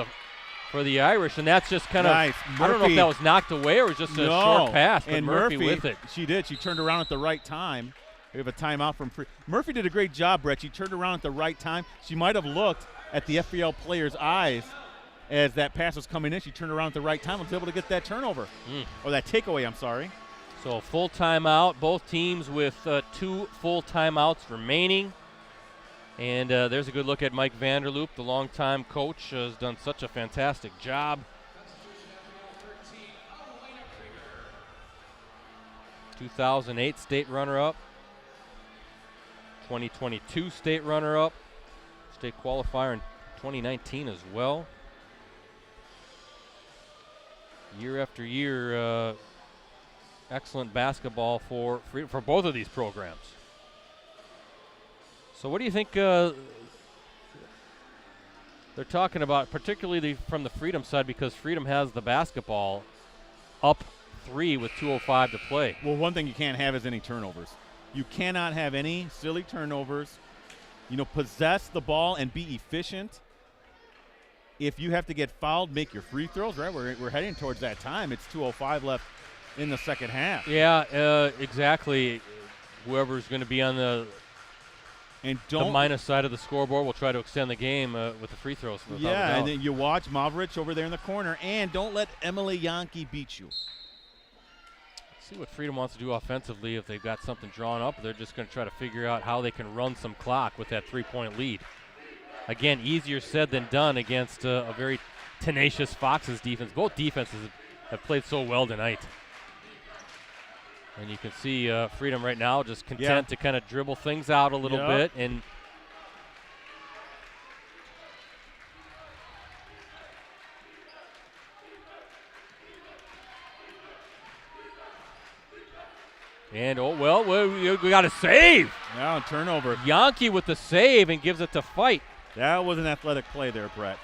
B: the Irish, and that's just kind of, I don't know if that was knocked away or was just a short pass, but
A: and
B: Murphy with it.
A: She did. She turned around at the right time. We have a timeout from Murphy did a great job, Brett. She turned around at the right time. She might have looked at the FBL player's eyes as that pass was coming in. She turned around at the right time and was able to get that turnover, or that takeaway, I'm sorry.
B: So full timeout, both teams with 2 full timeouts remaining. And there's a good look at Mike Vanderloop, the longtime coach, has done such a fantastic job. 2008 state runner-up, 2022 state runner-up, State qualifier in 2019 as well. Year after year, excellent basketball for both of these programs. So what do you think they're talking about, particularly from the Freedom side, because Freedom has the basketball up 3 with 2:05 to play?
A: Well, one thing you can't have is any turnovers. You cannot have any silly turnovers. Possess the ball and be efficient. If you have to get fouled, make your free throws, right? We're heading towards that time. It's 2:05 left in the second half.
B: Yeah, exactly. Whoever's going to be on the minus side of the scoreboard will try to extend the game with the free throws.
A: Yeah, and then you watch Mavrich over there in the corner, and don't let Emily Yankee beat you.
B: See what Freedom wants to do offensively. If they've got something drawn up, they're just going to try to figure out how they can run some clock with that 3-point lead. Again, easier said than done against a very tenacious Foxes defense. Both defenses have played so well tonight. And you can see Freedom right now just content to kind of dribble things out a little bit. And we got a save.
A: Now turnover.
B: Yankee with the save and gives it to Fight.
A: That was an athletic play there, Brett.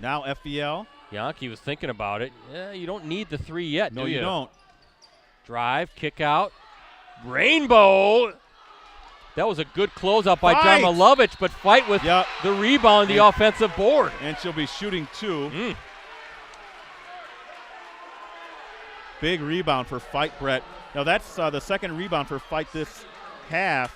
A: Now FEL.
B: Yankee was thinking about it. Yeah, you don't need the 3 yet,
A: no,
B: do you?
A: you don't.
B: Drive, kick out. Rainbow. That was a good closeout by Jarmilovich, but Fight with the rebound, the offensive board.
A: And she'll be shooting 2. Big rebound for Fight, Brett. Now that's the second rebound for Fight this half.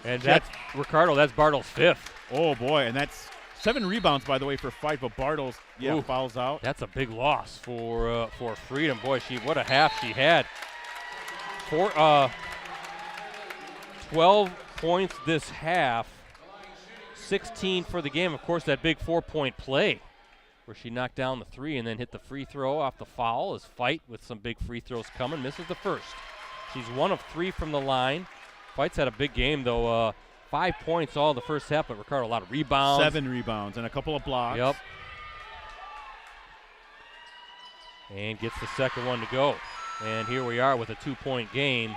B: And that's Ricardo. That's Bartle's 5th.
A: Oh, boy. And that's 7 rebounds, by the way, for Fight, but Bartles, fouls out.
B: That's a big loss for Freedom. Boy, what a half she had. 12 points this half, 16 for the game. Of course, that big 4-point play where she knocked down the 3 and then hit the free throw off the foul as Fight with some big free throws coming. Misses the first. She's 1 of 3 from the line. Fight's had a big game, though. 5 points all the first half, but Ricardo, a lot of rebounds.
A: 7 rebounds and a couple of blocks.
B: Yep. And gets the second one to go. And here we are with a 2-point game.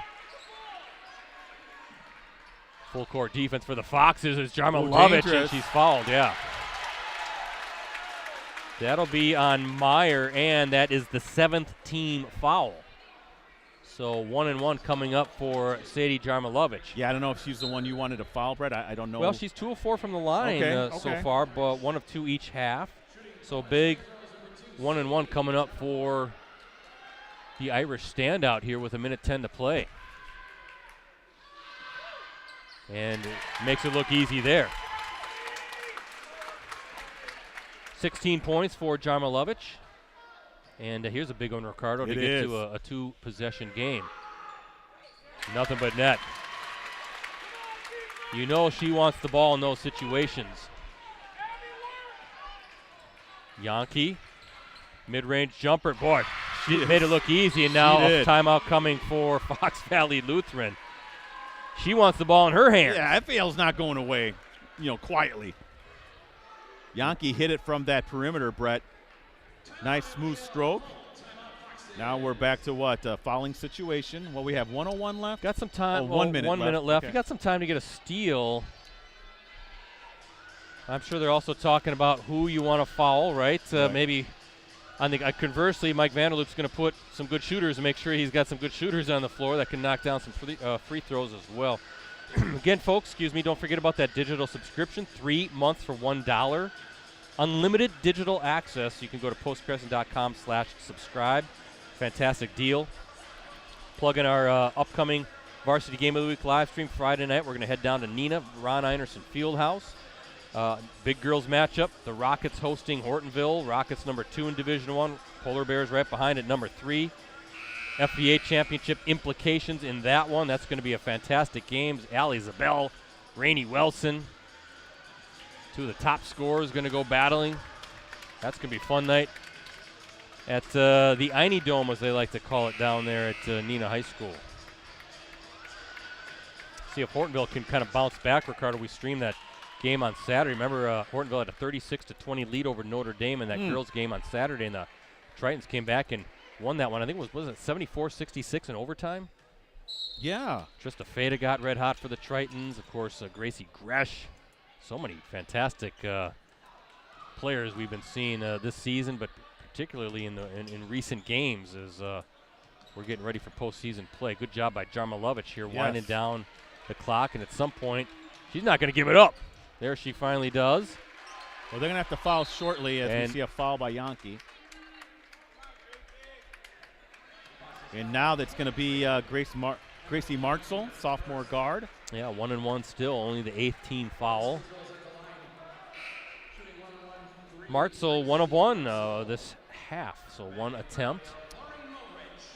B: Full court defense for the Foxes is Jarmilovich, and she's fouled, That'll be on Meyer, and that is the 7th team foul. So 1-1 coming up for Sadie Jarmilovich.
A: Yeah, I don't know if she's the one you wanted to foul, Brett. I don't know.
B: Well, she's 2 of 4 from the line so far, but 1 of 2 each half. So big 1-1 coming up for the Irish standout here with 1:10 to play. And it makes it look easy there. 16 points for Jarmilovich. And here's a big one, Ricardo, to get to a 2-possession game. Nothing but net. You know she wants the ball in those situations. Yankee, mid-range jumper. Boy, she made it look easy, and now a timeout coming for Fox Valley Lutheran. She wants the ball in her hands.
A: Yeah, FAL's not going away, quietly. Yankee hit it from that perimeter, Brett. Nice smooth stroke. Now we're back to a fouling situation. Well, we have 1:01 left.
B: Got some time.
A: 1 minute left.
B: 1 minute left.
A: Okay.
B: You got some time to get a steal. I'm sure they're also talking about who you want to foul, right? Maybe conversely, Mike Vanderloop's going to put some good shooters and make sure he's got some good shooters on the floor that can knock down some free throws as well. Again, folks, don't forget about that digital subscription. 3 months for $1. Unlimited digital access. You can go to postcrescent.com/subscribe. Fantastic deal. Plug in our upcoming Varsity Game of the Week live stream Friday night. We're going to head down to Neenah, Ron Einerson Fieldhouse. Big girls matchup. The Rockets hosting Hortonville. Rockets number 2 in Division I. Polar Bears right behind at number 3. FBA championship implications in that one. That's going to be a fantastic game. Allie Zabel, Rainey Wilson. 2 of the top scorers going to go battling. That's going to be a fun night at the Einie Dome, as they like to call it down there at Neenah High School. see if Hortonville can kind of bounce back. Ricardo, we streamed that game on Saturday. Remember, Hortonville had a 36-20 lead over Notre Dame in that girls' game on Saturday, and the Tritons came back and won that one. I think it was it 74-66 in overtime?
A: Yeah.
B: Trista Feda got red hot for the Tritons. Of course, Gracie Gresh. So many fantastic players we've been seeing this season, but particularly in recent games as we're getting ready for postseason play. Good job by Jarmilovich here, winding down the clock, and at some point, she's not going to give it up. There she finally does.
A: Well, they're going to have to foul shortly as we see a foul by Yankee. And now that's going to be Gracie Martzel, sophomore guard.
B: Yeah, 1-1 still, only the 8th team foul. Martzel 1 of 1 this half, so 1 attempt.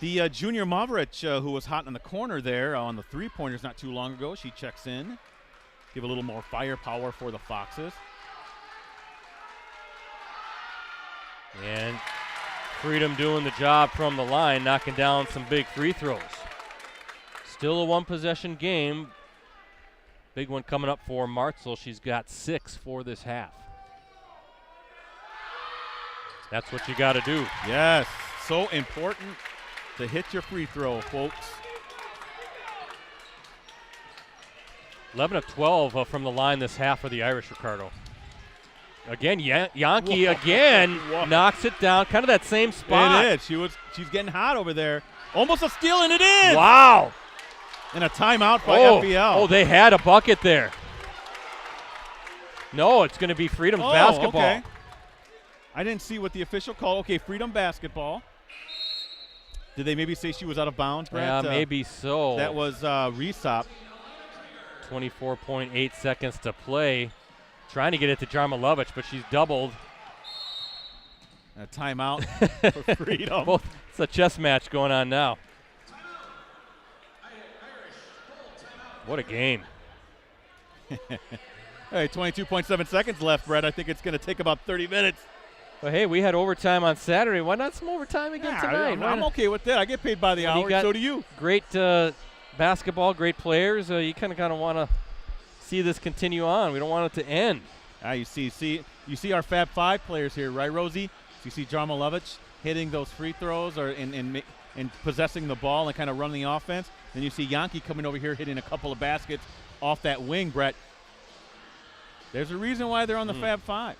A: The junior Maverich, who was hot in the corner there on the three-pointers not too long ago, she checks in. Give a little more firepower for the Foxes.
B: And Freedom doing the job from the line, knocking down some big free throws. Still a one-possession game. Big one coming up for Martzel. She's got 6 for this half. That's what you got to do.
A: Yes, so important to hit your free throw, folks.
B: 11 of 12 from the line this half for the Irish, Ricardo. Again, Yankee again knocks it down, kind of that same spot.
A: It is. She's getting hot over there. Almost a steal, and it is.
B: Wow.
A: And a timeout by FBL.
B: Oh, they had a bucket there. No, it's going to be Freedom's basketball.
A: Okay. I didn't see what the official called. Okay, Freedom basketball. Did they maybe say she was out of bounds, Brett?
B: Yeah, maybe so.
A: That was Resop.
B: 24.8 seconds to play. Trying to get it to Jarmilovich, but she's doubled.
A: A timeout for Freedom.
B: Well, it's a chess match going on now. What a game.
A: Hey, 22.7 seconds left, Brett. I think it's going to take about 30 minutes.
B: Well, hey, we had overtime on Saturday. Why not some overtime again tonight?
A: I'm okay with that. I get paid by the hour, so do you.
B: Great basketball, great players. You kind of want to see this continue on. We don't want it to end.
A: You see our Fab Five players here, right, Rosie? You see Jarmilovich hitting those free throws and possessing the ball and kind of running the offense. Then you see Yankee coming over here hitting a couple of baskets off that wing, Brett. There's a reason why they're on the Fab Five.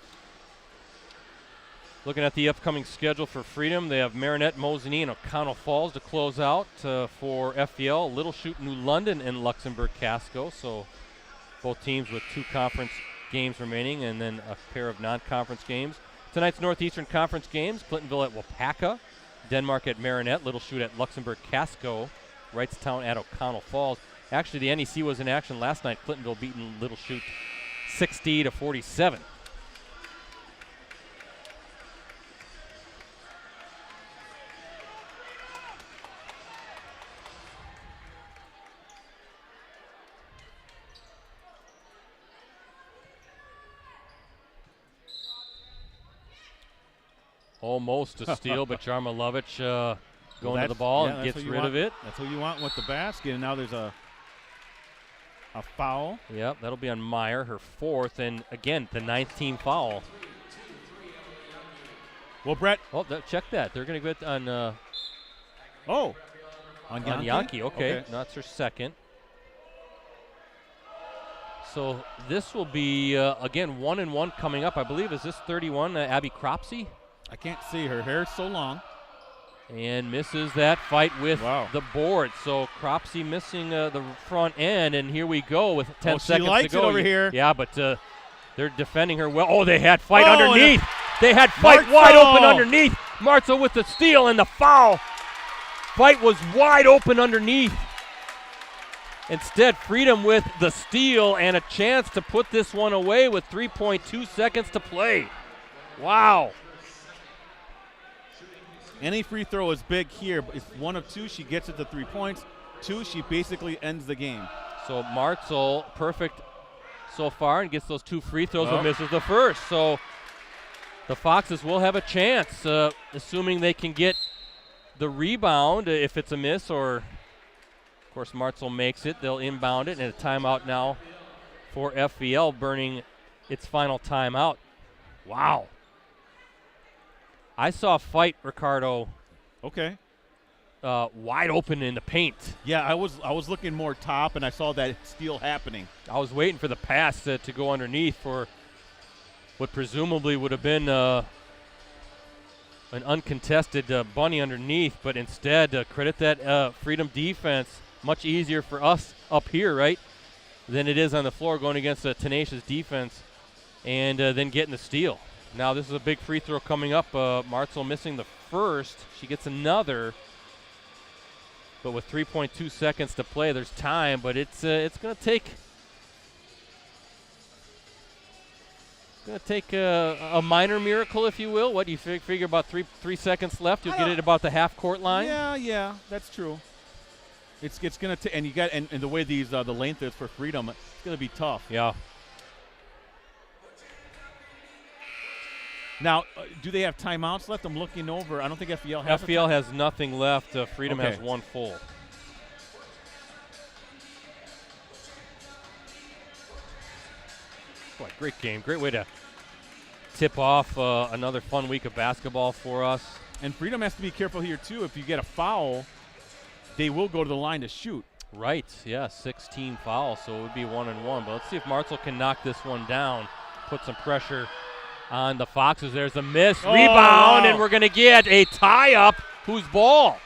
B: Looking at the upcoming schedule for Freedom, they have Marinette, Mosinee, and O'Connell Falls to close out for FVL. Little Chute, New London, and Luxembourg Casco. So both teams with 2 conference games remaining and then a pair of non-conference games. Tonight's Northeastern Conference games, Clintonville at Wapaka, Denmark at Marinette, Little Chute at Luxembourg Casco, Wrightstown at O'Connell Falls. Actually, the NEC was in action last night. Clintonville beating Little Chute 60-47. Almost a steal, but Jarmilovich going to the ball and gets rid of it.
A: That's who you want with the basket, and now there's a foul.
B: Yep, that'll be on Meyer, her 4th, and again, the 9th team foul.
A: Well, Brett.
B: Oh, check that. They're going to go on
A: on
B: Yankee. Okay, that's her 2nd. So this will be, again, 1-1 coming up. I believe, is this 31, Abby Cropsey?
A: I can't see. Her hair's so long.
B: And misses that fight with the board. So Cropsey missing the front end, and here we go with 10 seconds to go.
A: She likes it over here.
B: Yeah, but they're defending her well. Oh, they had fight underneath. They had fight wide open underneath. Martzel with the steal and the foul. Fight was wide open underneath. Instead, Freedom with the steal and a chance to put this one away with 3.2 seconds to play. Wow.
A: Any free throw is big here. But if 1 of 2, she gets it to 3 points. 2, she basically ends the game.
B: So Martzel, perfect so far, and gets those 2 free throws but misses the first. So the Foxes will have a chance, assuming they can get the rebound if it's a miss or Of course, Martzel makes it. They'll inbound it, and a timeout now for FVL, burning its final timeout. Wow. I saw a fight, Ricardo,
A: Okay.
B: wide open in the paint.
A: Yeah, I was looking more top, and I saw that steal happening.
B: I was waiting for the pass to go underneath for what presumably would have been an uncontested bunny underneath, but instead credit that Freedom defense. Much easier for us up here, right, than it is on the floor going against a tenacious defense and then getting the steal. Now this is a big free throw coming up. Martzel missing the first. She gets another. But with 3.2 seconds to play, there's time, but it's going to take a minor miracle, if you will. What do you figure about 3 seconds left? You'll get it about the half court line.
A: Yeah, that's true. It's going to and you got and the way these the length is for Freedom, it's going to be tough.
B: Yeah.
A: Now, do they have timeouts left? I'm looking over. I don't think FVL has.
B: FVL has nothing left. Freedom
A: Okay.
B: has one full. Boy, great game. Great way to tip off another fun week of basketball for us.
A: And Freedom has to be careful here, too. If you get a foul, they will go to the line to shoot.
B: Right, yeah, 16 fouls, so it would be 1-1. But let's see if Martzel can knock this one down, put some pressure on the Foxes. There's a miss, rebound,
A: wow.
B: and we're going to get a tie-up. Whose ball?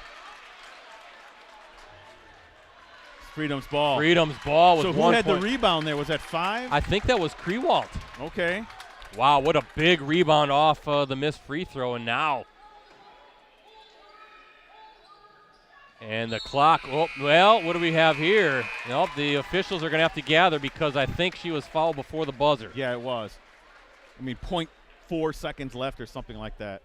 A: Freedom's ball.
B: Freedom's ball with
A: so
B: 1
A: who had
B: point.
A: the rebound there? Was that 5?
B: I think that was Krewalt.
A: Okay.
B: Wow, what a big rebound off the missed free throw, and now. And the clock, oh, well, what do we have here? Nope, the officials are going to have to gather because I think she was fouled before the buzzer.
A: Yeah, it was. I mean, 0.4 seconds left or something like that.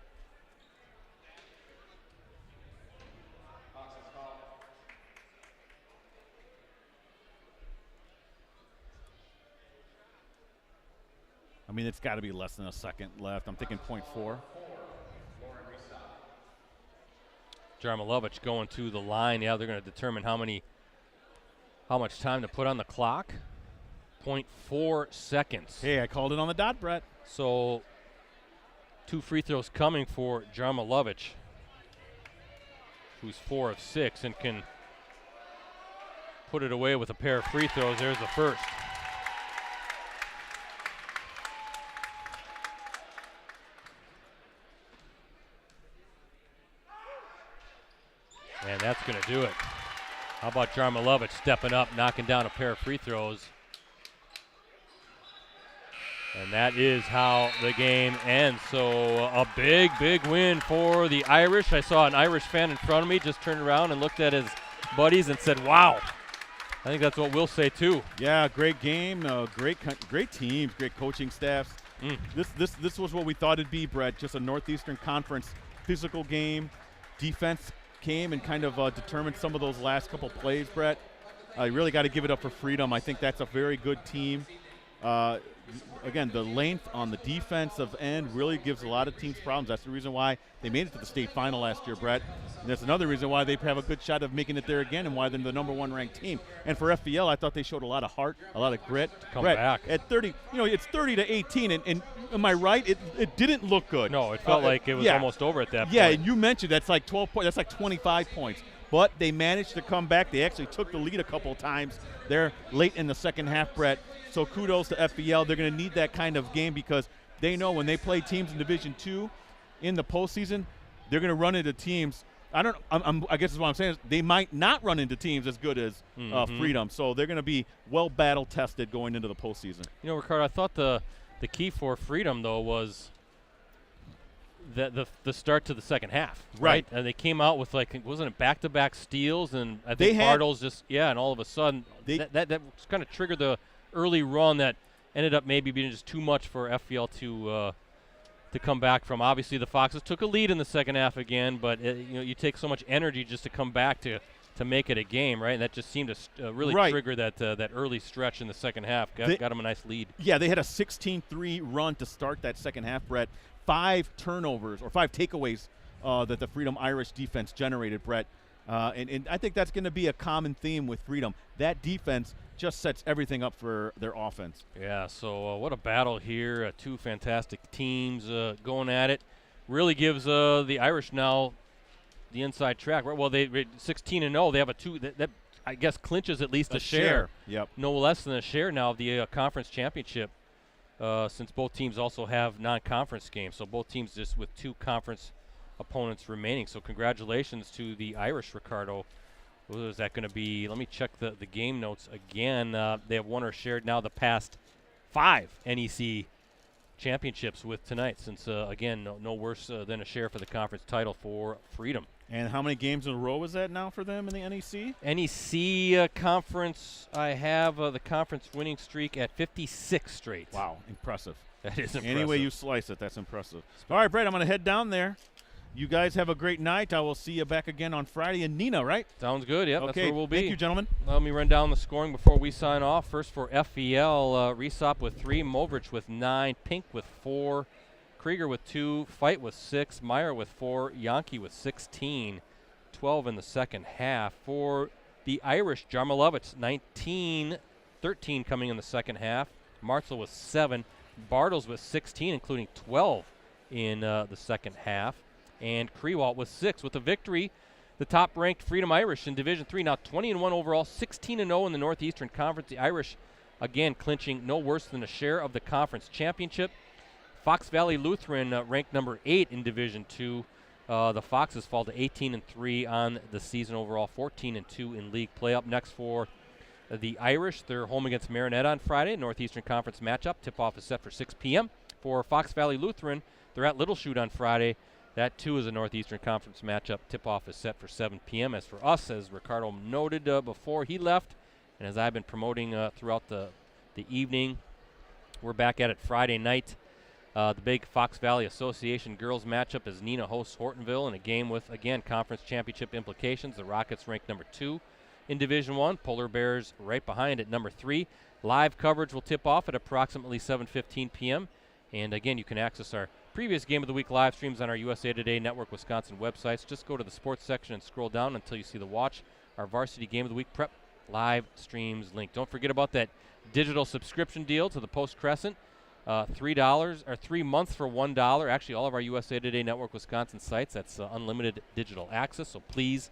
A: I mean, it's got to be less than a second left. I'm thinking 0.4.
B: Jarmilovich going to the line. Yeah, they're going to determine how much time to put on the clock. 0.4 seconds.
A: Hey, I called it on the dot, Brett.
B: So 2 free throws coming for Jarmilovich, who's 4 of 6 and can put it away with a pair of free throws. There's the first. And that's going to do it. How about Jarmilovich stepping up, knocking down a pair of free throws? And that is how the game ends. So a big, big win for the Irish. I saw an Irish fan in front of me just turned around and looked at his buddies and said, wow. I think that's what we'll say too.
A: Yeah, great game, great teams, great coaching staffs. This was what we thought it'd be, Brett, just a Northeastern Conference physical game. Defense came and kind of determined some of those last couple plays, Brett. You really got to give it up for Freedom. I think that's a very good team. Again, the length on the defensive end really gives a lot of teams problems. That's the reason why they made it to the state final last year, Brett. And that's another reason why they have a good shot of making it there again and why they're the #1 ranked team. And for FVL, I thought they showed a lot of heart, a lot of grit.
B: Come
A: Brett,
B: back.
A: At 30, it's 30-18, and am I right? It didn't look good.
B: No, it felt like it was almost over at that point.
A: Yeah, and you mentioned that's like 12 points. That's like 25 points. But they managed to come back. They actually took the lead a couple of times there late in the second half, Brett. So kudos to FVL. They're going to need that kind of game because they know when they play teams in Division II in the postseason, they're going to run into teams. I guess is what I'm saying is they might not run into teams as good as Freedom. So they're going to be well battle tested going into the postseason.
B: You know, Ricardo, I thought the key for Freedom though was the start to the second half, right? And they came out with wasn't it back-to-back steals, and I think Bartles and all of a sudden that kind of triggered the early run that ended up maybe being just too much for FVL to come back from. Obviously, the Foxes took a lead in the second half again, but you take so much energy just to come back to make it a game, right? And that just seemed to really trigger that early stretch in the second half. Got them a nice lead.
A: Yeah, they had a 16-3 run to start that second half, Brett. 5 turnovers or 5 takeaways that the Freedom Irish defense generated, Brett. And I think that's going to be a common theme with Freedom. That defense just sets everything up for their offense.
B: Yeah, so what a battle here. Two fantastic teams going at it. Really gives the Irish now the inside track. Well, they 16-0. They have a two that I guess clinches at least a share.
A: Yep.
B: No less than a share now of the conference championship, since both teams also have non-conference games. So both teams just with two conference opponents remaining. So congratulations to the Irish, Ricardo. What is that going to be? Let me check the game notes again. They have won or shared now the past 5 NEC championships with tonight, since, again, no worse than a share for the conference title for Freedom.
A: And how many games in a row is that now for them in the NEC?
B: NEC conference, I have the conference winning streak at 56 straight.
A: Wow, impressive.
B: That is impressive.
A: Any way you slice it, that's impressive. All right, Brett, I'm going to head down there. You guys have a great night. I will see you back again on Friday in Neenah, right?
B: Sounds good. Yep,
A: okay,
B: that's where we'll be.
A: Thank you, gentlemen.
B: Let me run down the scoring before we sign off. First for FEL, Resop with 3, Movrich with 9, Pink with 4, Krieger with 2, Fight with 6, Meyer with 4, Yankee with 16, 12 in the second half. For the Irish, Jarmilovitz 19, 13 coming in the second half, Martzell with 7, Bartles with 16, including 12 in the second half. And Krewalt with 6. With the victory, the top-ranked Freedom Irish in Division III, now 20-1 overall, 16-0 in the Northeastern Conference. The Irish, again, clinching no worse than a share of the conference championship. Fox Valley Lutheran ranked number 8 in Division II. The Foxes fall to 18-3 on the season overall, 14-2 in league play. Up next for the Irish, they're home against Marinette on Friday, Northeastern Conference matchup. Tip-off is set for 6 p.m. For Fox Valley Lutheran, they're at Little Chute on Friday. That, too, is a Northeastern Conference matchup. Tip-off is set for 7 p.m. As for us, as Ricardo noted before he left, and as I've been promoting throughout the evening, we're back at it Friday night. The big Fox Valley Association girls matchup is Neenah hosts Hortonville in a game with, again, conference championship implications. The Rockets ranked number 2 in Division I. Polar Bears right behind at number 3. Live coverage will tip off at approximately 7:15 p.m. And, again, you can access our previous Game of the Week live streams on our USA Today Network Wisconsin websites. Just go to the sports section and scroll down until you see the Watch our Varsity Game of the Week Prep live streams link. Don't forget about that digital subscription deal to the Post Crescent. $3 or 3 months for $1. Actually, all of our USA Today Network Wisconsin sites. That's unlimited digital access. So please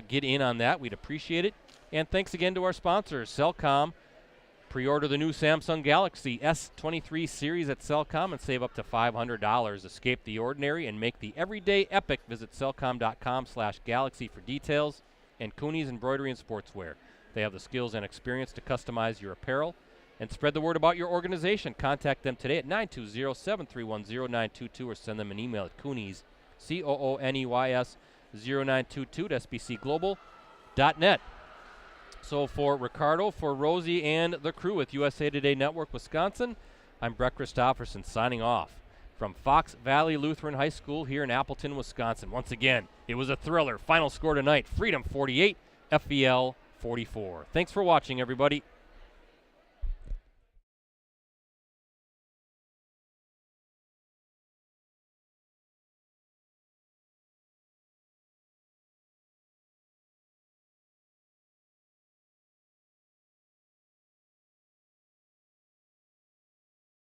B: get in on that. We'd appreciate it. And thanks again to our sponsors, Cellcom. Pre-order the new Samsung Galaxy S23 series at Cellcom and save up to $500. Escape the ordinary and make the everyday epic. Visit cellcom.com/galaxy for details. And Cooney's Embroidery and Sportswear. They have the skills and experience to customize your apparel and spread the word about your organization. Contact them today at 920-731-0922 or send them an email at Cooney's, COONEYS 0922 at sbcglobal.net. So for Ricardo, for Rosie, and the crew at USA Today Network Wisconsin, I'm Brett Christopherson signing off from Fox Valley Lutheran High School here in Appleton, Wisconsin. Once again, it was a thriller. Final score tonight, Freedom 48, FVL 44. Thanks for watching, everybody.